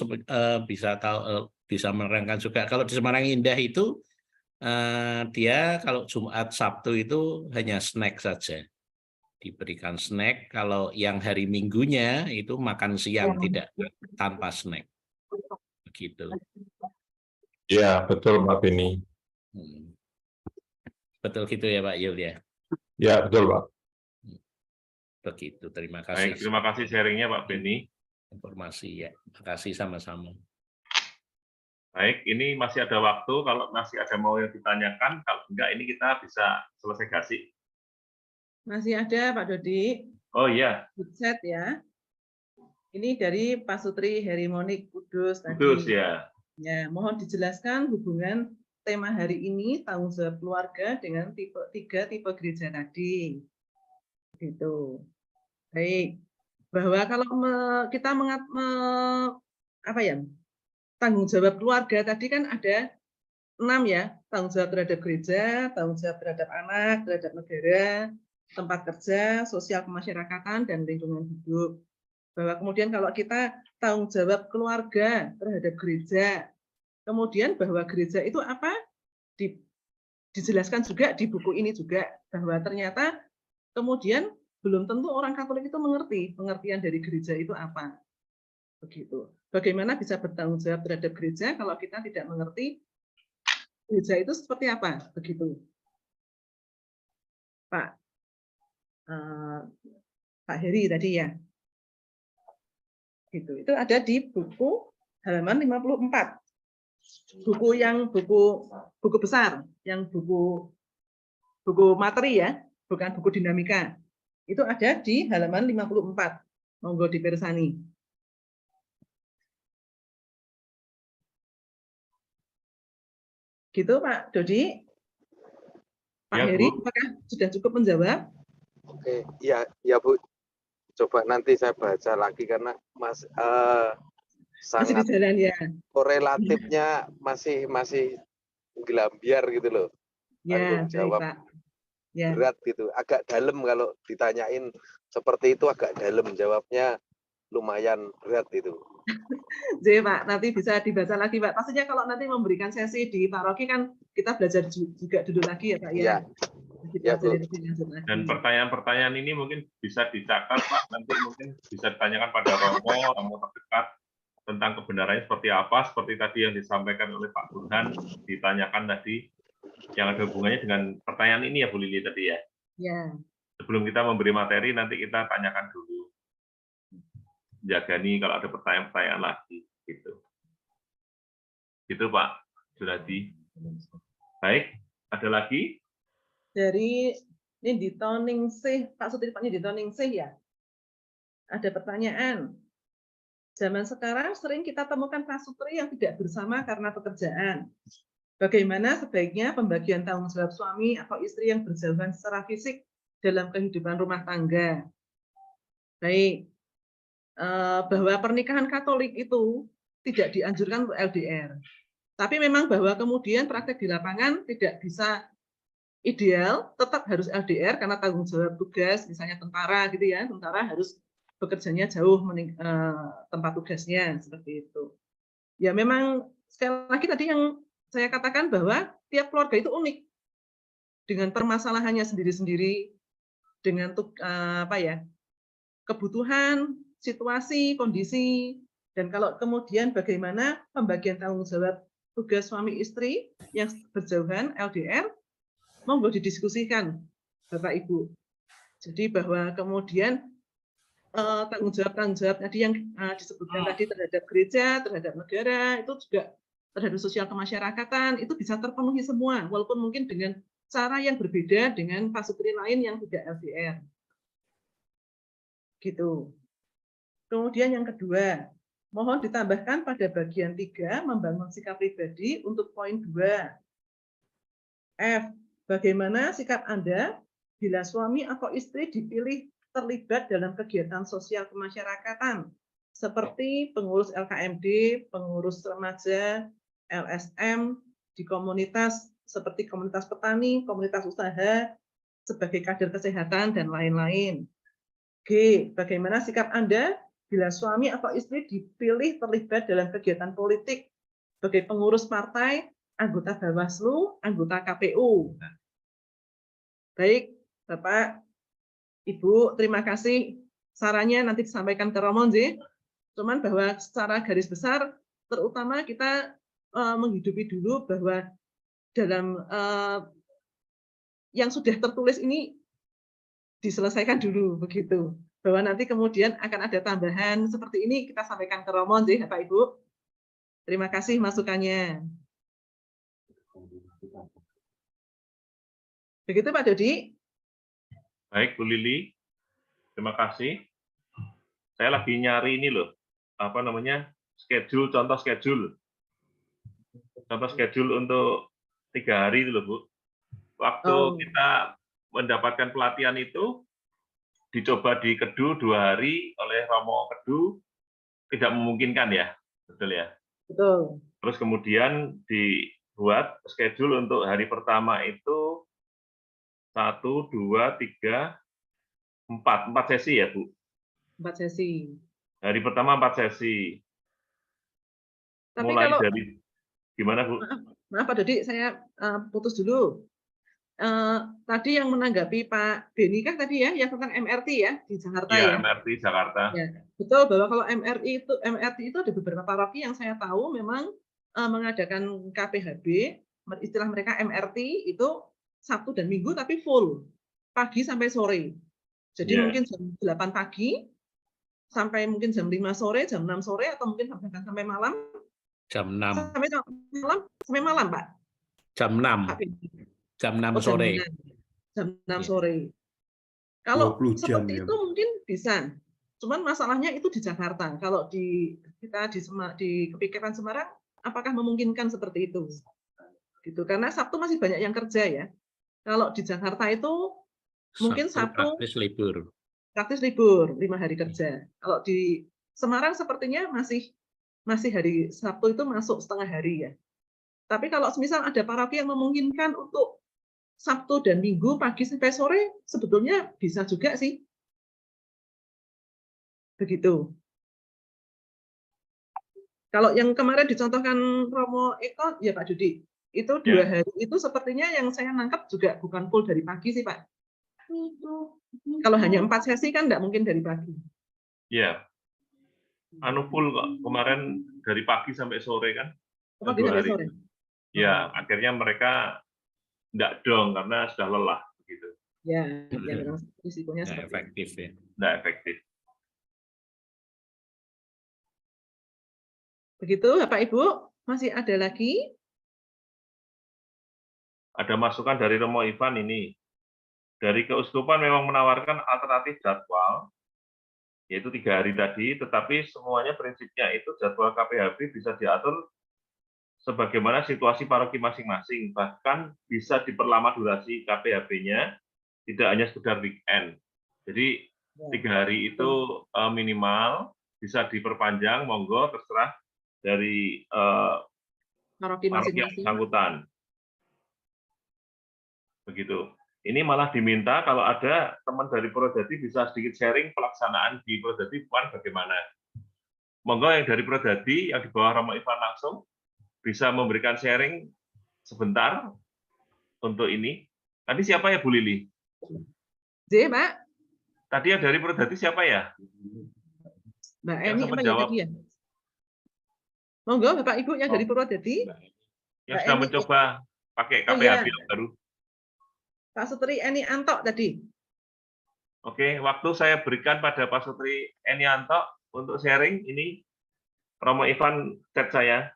L: bisa tahu, bisa menerangkan juga. Kalau di Semarang Indah itu dia kalau Jumat Sabtu itu hanya snack saja. Diberikan snack. Kalau yang hari Minggunya itu makan siang, tidak tanpa snack. Begitu.
N: Ya, betul Pak Beni.
L: Betul gitu ya Pak Yul ya.
N: Ya, betul Pak.
L: Begitu, terima kasih.
A: Baik, terima kasih sharingnya Pak Beni.
L: Informasi ya, terima kasih sama-sama.
A: Baik, ini masih ada waktu, kalau masih ada mau yang ditanyakan, kalau enggak ini kita bisa selesai kasih.
C: Masih ada Pak Dodi.
A: Oh iya.
C: Chat ya. Ini dari Pak Sutri Herimonik Kudus tadi.
A: Kudus ya.
C: Ya, mohon dijelaskan hubungan tema hari ini tanggung jawab keluarga dengan tiga tipe gereja tadi. Gitu. Baik. Bahwa kalau kita tanggung jawab keluarga tadi kan ada 6 ya, tanggung jawab terhadap gereja, tanggung jawab terhadap anak, terhadap negara, tempat kerja, sosial kemasyarakatan, dan lingkungan hidup. Bahwa kemudian kalau kita tanggung jawab keluarga terhadap gereja, kemudian bahwa gereja itu apa? Dijelaskan juga di buku ini juga, bahwa ternyata kemudian belum tentu orang Katolik itu mengerti pengertian dari gereja itu apa. Begitu. Bagaimana bisa bertanggung jawab terhadap gereja kalau kita tidak mengerti gereja itu seperti apa? Begitu. Pak Heri tadi ya. Gitu. Itu ada di buku halaman 54. Buku besar, yang buku materi ya, bukan buku dinamika. Itu ada di halaman 54. Monggo dipersani. Gitu Pak Dodi. Pak
J: Ya,
C: Heri,
J: Bu.
C: apakah sudah cukup menjawab?
J: Oke, ya Bu. Coba nanti saya baca lagi karena
C: masih
J: sangat
C: di jalan ya.
J: korelatifnya masih gelambiar gitu loh.
C: Ya,
J: Tanggung jawab
C: Pak. Ya.
J: berat gitu, agak dalam kalau ditanyain seperti itu, agak dalam jawabnya, lumayan berat itu.
C: Jadi Pak, nanti bisa dibaca lagi Pak. Pastinya kalau nanti memberikan sesi di paroki kan kita belajar juga dulu lagi ya Pak ya.
J: Ya, Bu.
A: Dan pertanyaan-pertanyaan ini mungkin bisa dicatat Pak, nanti mungkin bisa ditanyakan pada Romo terdekat tentang kebenarannya seperti apa, seperti tadi yang disampaikan oleh Pak Burhan, ditanyakan tadi, yang ada hubungannya dengan pertanyaan ini ya Bu Lili tadi ya.
C: Ya.
A: Sebelum kita memberi materi, nanti kita tanyakan dulu. Jagani kalau ada pertanyaan-pertanyaan lagi. Gitu. Gitu Pak Juradi. Baik, ada lagi?
C: Dari Ini di Toningsih, Pak Sutirpanya di Toningsih ya. Ada pertanyaan. Zaman sekarang sering kita temukan pasutri yang tidak bersama karena pekerjaan. Bagaimana sebaiknya pembagian tanggung jawab suami atau istri yang berjauhan secara fisik dalam kehidupan rumah tangga? Baik, bahwa pernikahan Katolik itu tidak dianjurkan untuk LDR. Tapi memang bahwa kemudian praktek di lapangan tidak bisa ideal, tetap harus LDR karena tanggung jawab tugas, misalnya tentara gitu ya, tentara harus bekerjanya jauh tempat tugasnya seperti itu. Ya memang sekali lagi tadi yang saya katakan bahwa tiap keluarga itu unik dengan permasalahannya sendiri-sendiri, dengan kebutuhan, situasi, kondisi, dan kalau kemudian bagaimana pembagian tanggung jawab tugas suami istri yang berjauhan LDR, monggo didiskusikan Bapak Ibu. Jadi bahwa kemudian tanggung jawab tadi yang disebutkan tadi terhadap gereja, terhadap negara, itu juga terhadap sosial kemasyarakatan, itu bisa terpenuhi semua, walaupun mungkin dengan cara yang berbeda dengan pasutri lain yang tidak LDR. Gitu. Kemudian yang kedua, mohon ditambahkan pada bagian 3 membangun sikap pribadi untuk poin 2. F. Bagaimana sikap Anda bila suami atau istri dipilih terlibat dalam kegiatan sosial kemasyarakatan seperti pengurus LKMD, pengurus remaja, LSM di komunitas seperti komunitas petani, komunitas usaha, sebagai kader kesehatan dan lain-lain. G. Bagaimana sikap Anda bila suami atau istri dipilih terlibat dalam kegiatan politik sebagai pengurus partai, anggota Bawaslu, anggota KPU. Baik, Bapak, Ibu, terima kasih. Sarannya nanti disampaikan ke Romo, cuman bahwa secara garis besar, terutama kita menghidupi dulu bahwa dalam yang sudah tertulis ini diselesaikan dulu, begitu. Bahwa nanti kemudian akan ada tambahan seperti ini, kita sampaikan ke Romo, Bapak Ibu. Terima kasih masukannya. Begitu Pak Dodi.
A: Baik, Bu Lili. Terima kasih. Saya lagi nyari ini loh, schedule, contoh schedule. Contoh schedule untuk 3 hari itu loh, Bu. Waktu kita mendapatkan pelatihan itu, dicoba di Kedu 2 hari oleh Romo Kedu, tidak memungkinkan ya, betul ya?
C: Betul.
A: Terus kemudian dibuat schedule untuk hari pertama itu 1, 2, 3, 4 sesi ya, Bu?
C: 4 sesi.
A: Hari pertama 4 sesi.
C: Tapi
A: Mulai
C: kalau,
A: dari, gimana, Bu?
C: Maaf Pak Dodi, saya putus dulu. Tadi yang menanggapi Pak Beni kan tadi ya, yang tentang MRT ya, di Jakarta ya?
A: MRT Jakarta.
C: Ya, betul bahwa kalau MRT itu ada beberapa paroki yang saya tahu memang mengadakan KPHB, istilah mereka MRT itu Sabtu dan Minggu tapi full, pagi sampai sore. Jadi mungkin jam 8 pagi sampai mungkin jam 5 sore, jam 6 sore, atau mungkin sampai malam.
L: Jam 6.
C: Sampai malam, Pak?
L: Jam 6. Jam 6 sore.
C: Jam 6 sore. Kalau seperti itu mungkin bisa. Cuman masalahnya itu di Jakarta. Kalau kita di kepikiran Semarang, apakah memungkinkan seperti itu? Gitu. Karena Sabtu masih banyak yang kerja ya. Kalau di Jakarta itu mungkin Sabtu praktis libur 5 hari kerja. Kalau di Semarang sepertinya masih hari Sabtu itu masuk setengah hari ya. Tapi kalau misal ada paroki yang memungkinkan untuk Sabtu dan Minggu pagi sampai sore, sebetulnya bisa juga sih. Begitu. Kalau yang kemarin dicontohkan Romo Eko, ya Pak Dudi, itu 2 hari itu sepertinya yang saya nangkap juga bukan full dari pagi sih Pak. Kalau hanya 4 sesi kan enggak mungkin dari pagi.
A: Iya. Full kok, kemarin dari pagi sampai sore kan.
C: Pagi sampai sore.
A: Ya, akhirnya mereka enggak dong karena sudah lelah begitu.
C: Ya, memang risikonya
L: efektif ya.
A: Enggak efektif.
C: Begitu, Bapak Ibu, masih ada lagi?
A: Ada masukan dari Romo Ivan ini. dari keuskupan memang menawarkan alternatif jadwal, yaitu 3 hari tadi, tetapi semuanya prinsipnya itu jadwal KPHB bisa diatur sebagaimana situasi paroki masing-masing, bahkan bisa diperlama durasi KPHB-nya, tidak hanya sekedar weekend. Jadi 3 hari itu minimal, bisa diperpanjang, monggo terserah dari
C: paroki
A: yang
C: masing-masing.
A: bersangkutan. Begitu. Ini malah diminta kalau ada teman dari Prodadi bisa sedikit sharing pelaksanaan di Prodadi bagaimana. Monggo yang dari Prodadi yang di bawah Romo Ivan langsung bisa memberikan sharing sebentar untuk ini. Tadi siapa ya Bu Lili?
C: J, Mbak.
A: Tadi yang dari Prodadi siapa ya?
C: Mbak
A: Yang
C: Eni
A: sempat
C: apa ya
A: jawab.
C: tadi ya? Monggo Bapak Ibu yang dari Purwodadi.
A: Yang sudah mencoba pakai
C: Oh,
A: KPHB
C: iya.
A: yang baru.
C: Pak Sutri Eni Anto tadi.
A: Oke, waktu saya berikan pada Pak Sutri Enianto untuk sharing. Ini Romo Ivan chat saya.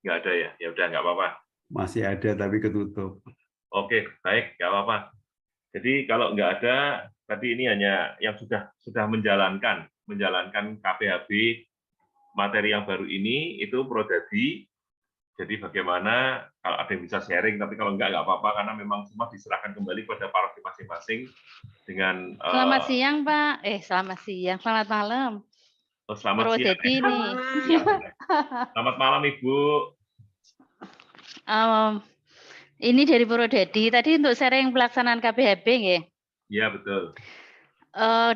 A: Nggak ada ya? Ya udah, nggak apa-apa.
H: Masih ada tapi ketutup.
A: Oke, baik, nggak apa-apa. Jadi kalau nggak ada, tadi ini hanya yang sudah menjalankan KPHB materi yang baru ini, itu Prodadi. Jadi bagaimana kalau ada yang bisa sharing, tapi kalau nggak apa-apa, karena memang semua diserahkan kembali pada paroki masing-masing dengan...
O: Selamat siang, Pak. Selamat siang. Selamat malam.
A: Oh, selamat siang.
O: Purwodadi nih.
A: Selamat malam, Ibu.
O: Ini dari Purwodadi. Tadi untuk sharing pelaksanaan KPHB, nggih?
A: Iya, betul.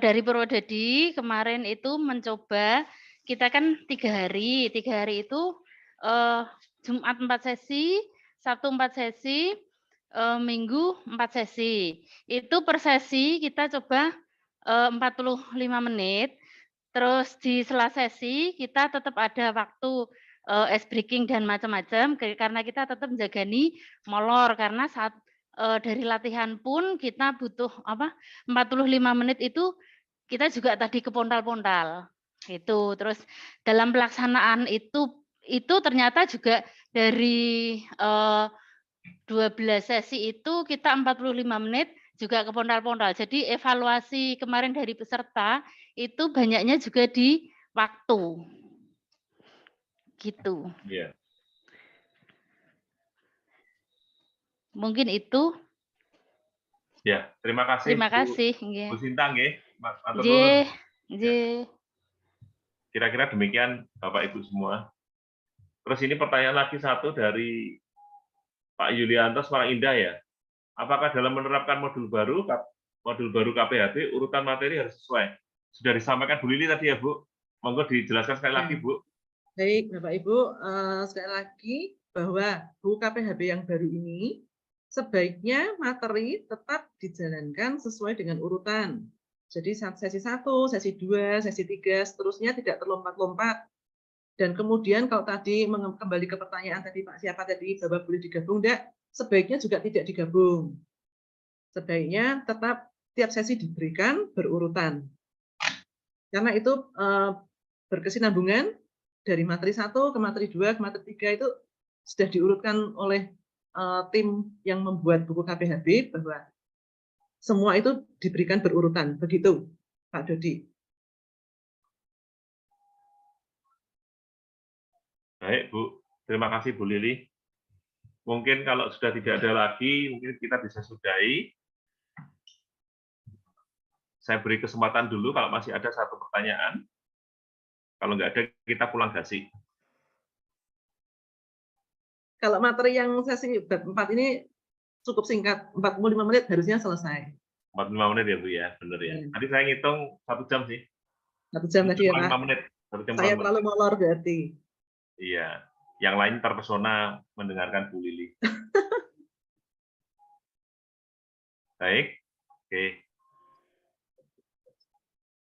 O: Dari Purwodadi kemarin itu mencoba, kita kan 3 hari. 3 hari itu Jumat 4 sesi, Sabtu 4 sesi, Minggu 4 sesi. Itu per sesi kita coba 45 menit. Terus di sela sesi kita tetap ada waktu ice breaking dan macam-macam, karena kita tetap menjagani molor, karena saat dari latihan pun kita butuh 45 menit itu kita juga tadi ke pontal-pontal itu. Terus dalam pelaksanaan itu ternyata juga dari 12 sesi itu kita 45 menit juga ke pontal-pontal. Jadi evaluasi kemarin dari peserta itu banyaknya juga di waktu. Gitu.
A: Iya.
O: Mungkin itu.
A: Ya, terima kasih.
O: Terima kasih.
A: Bu Sinta, nggih. Kira-kira demikian Bapak Ibu semua. Terus ini pertanyaan lagi satu dari Pak Yulianto Semarang Indah ya. Apakah dalam menerapkan modul baru KPHB urutan materi harus sesuai? Sudah disampaikan Bu Lili tadi ya, Bu. Monggo dijelaskan sekali lagi, Bu.
C: Baik, Bapak Ibu, sekali lagi bahwa buku KPHB yang baru ini sebaiknya materi tetap dijalankan sesuai dengan urutan. Jadi sesi 1, sesi 2, sesi 3, seterusnya tidak terlompat-lompat. Dan kemudian kalau tadi kembali ke pertanyaan tadi Pak siapa tadi, bahwa boleh digabung, enggak, sebaiknya juga tidak digabung. Sebaiknya tetap tiap sesi diberikan berurutan. Karena itu berkesinambungan dari materi 1 ke materi 2 ke materi 3 itu sudah diurutkan oleh tim yang membuat buku KPHB bahwa semua itu diberikan berurutan. Begitu, Pak Dodi.
A: Baik, Bu. Terima kasih, Bu Lili. Mungkin kalau sudah tidak ada lagi, mungkin kita bisa sudahi. Saya beri kesempatan dulu kalau masih ada satu pertanyaan. Kalau nggak ada, kita pulang gasi.
C: Kalau materi yang sesi bab 4 ini cukup singkat, 45 menit harusnya selesai.
A: 45 menit ya, Bu ya, benar ya. Tadi saya ngitung 1 jam sih.
C: 1 jam tadi ya, Pak.
A: 5 menit. 1 jam
C: Saya terlalu molor berarti.
A: Iya. Yang lain terpesona mendengarkan Bu Lili. Baik. Oke.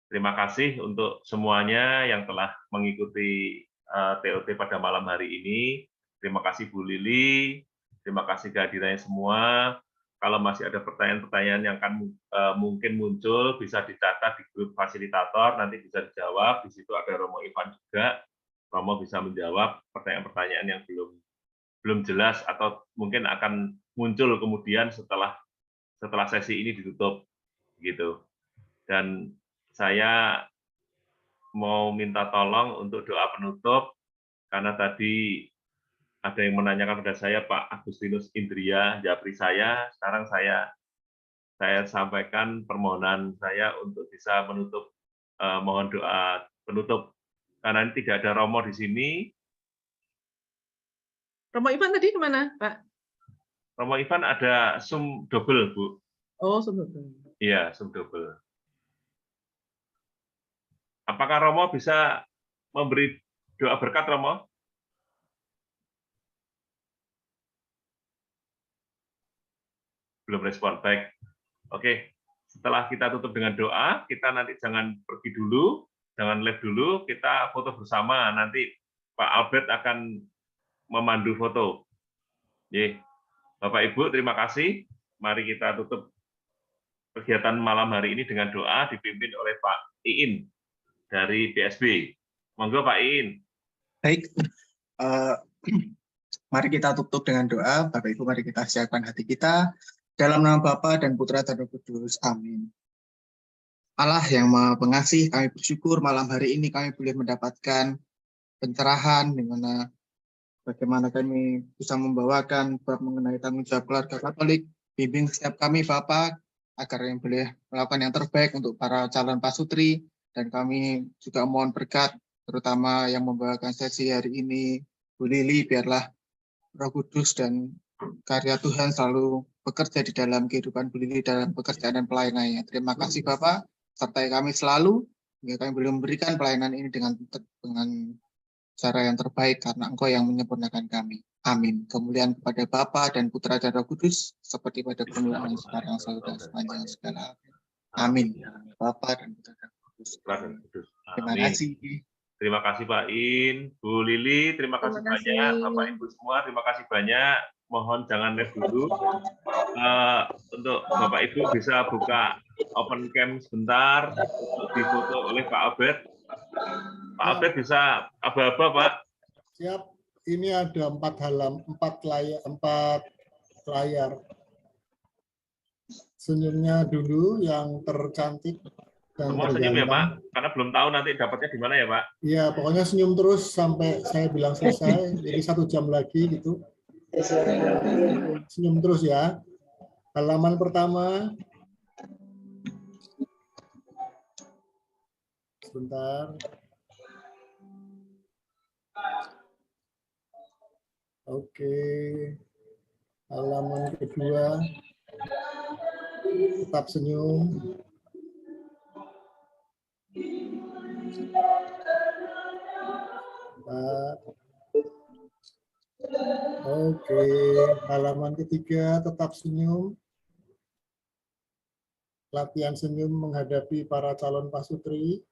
A: Terima kasih untuk semuanya yang telah mengikuti TOT pada malam hari ini. Terima kasih Bu Lili. Terima kasih kehadirannya semua. kalau masih ada pertanyaan-pertanyaan yang akan mungkin muncul, bisa dicatat di grup fasilitator, nanti bisa dijawab. Di situ ada Romo Ivan juga. Romo bisa menjawab pertanyaan-pertanyaan yang belum jelas atau mungkin akan muncul kemudian setelah sesi ini ditutup, gitu. Dan saya mau minta tolong untuk doa penutup, karena tadi ada yang menanyakan pada saya, Pak Agustinus Indria, japri saya. Sekarang saya sampaikan permohonan saya untuk bisa menutup, mohon doa penutup. Karena ini tidak ada Romo di sini.
C: Romo Ivan tadi kemana, Pak?
A: Romo Ivan ada Zoom double, Bu.
C: Oh, Zoom double.
A: Iya, Zoom double. Apakah Romo bisa memberi doa berkat, Romo? Belum respon, baik. Oke, setelah kita tutup dengan doa, kita nanti jangan pergi dulu, jangan live dulu, kita foto bersama. Nanti Pak Albert akan memandu foto. Ye. Bapak Ibu, terima kasih. Mari kita tutup kegiatan malam hari ini dengan doa dipimpin oleh Pak Iin dari BSB. Monggo Pak Iin.
P: Baik, mari kita tutup dengan doa. Bapak Ibu, mari kita siapkan hati kita. Dalam nama Bapa dan Putra dan Roh Kudus. Amin. Allah yang Maha Pengasih, kami bersyukur malam hari ini kami boleh mendapatkan pencerahan bagaimana kami bisa membawakan bab mengenai tanggung jawab keluarga Katolik. Bimbing setiap kami Bapak agar yang boleh melakukan yang terbaik untuk para calon pasutri, dan kami juga mohon berkat terutama yang membawakan sesi hari ini, Bu Lili, biarlah Roh Kudus dan karya Tuhan selalu bekerja di dalam kehidupan Bu Lili dalam pekerjaan dan pelayanannya. Terima kasih Bapak, sertai kami selalu, hingga kami boleh memberikan pelayanan ini dengan cara yang terbaik, karena Engkau yang menyempurnakan kami. Amin. Kemuliaan kepada Bapa dan Putra dan Roh Kudus, seperti pada permulaan, sekarang, selalu, dan sepanjang segala. Amin. Bapa dan Putra dan Roh Kudus. Terima kasih.
A: Terima kasih Pak In, Bu Lili, terima kasih banyak, Bapak Ibu semua, terima kasih banyak. Mohon jangan live dulu. Untuk Bapak Ibu bisa buka open cam sebentar untuk difoto oleh Pak Albert. Pak Albert bisa aba-aba, Pak.
G: Siap. Ini ada 4 layar. Senyumnya dulu yang tercantik.
A: Semua senyum ya Pak, karena belum tahu nanti dapatnya di mana ya Pak.
G: Iya, pokoknya senyum terus sampai saya bilang selesai. Jadi 1 jam lagi gitu. Senyum terus ya. Halaman pertama. Sebentar. Oke. Halaman kedua. Tetap senyum. Oke, halaman ketiga tetap senyum. Latihan senyum menghadapi para calon pasutri.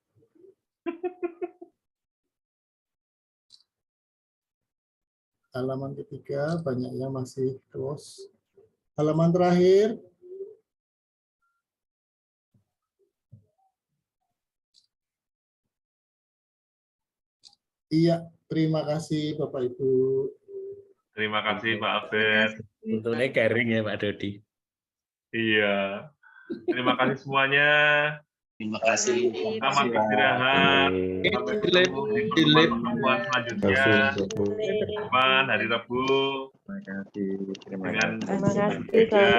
G: Halaman ketiga banyaknya masih close. Halaman terakhir. Iya, terima kasih Bapak Ibu.
A: Terima kasih Pak Albert.
L: Tentunya garing ya Pak Dodi.
A: Iya. Terima kasih semuanya.
Q: Terima kasih.
A: Selamat istirahat. Sampai ketemu di pertemuan selanjutnya. Depan hari Rabu.
Q: Terima kasih.
A: Terima kasih.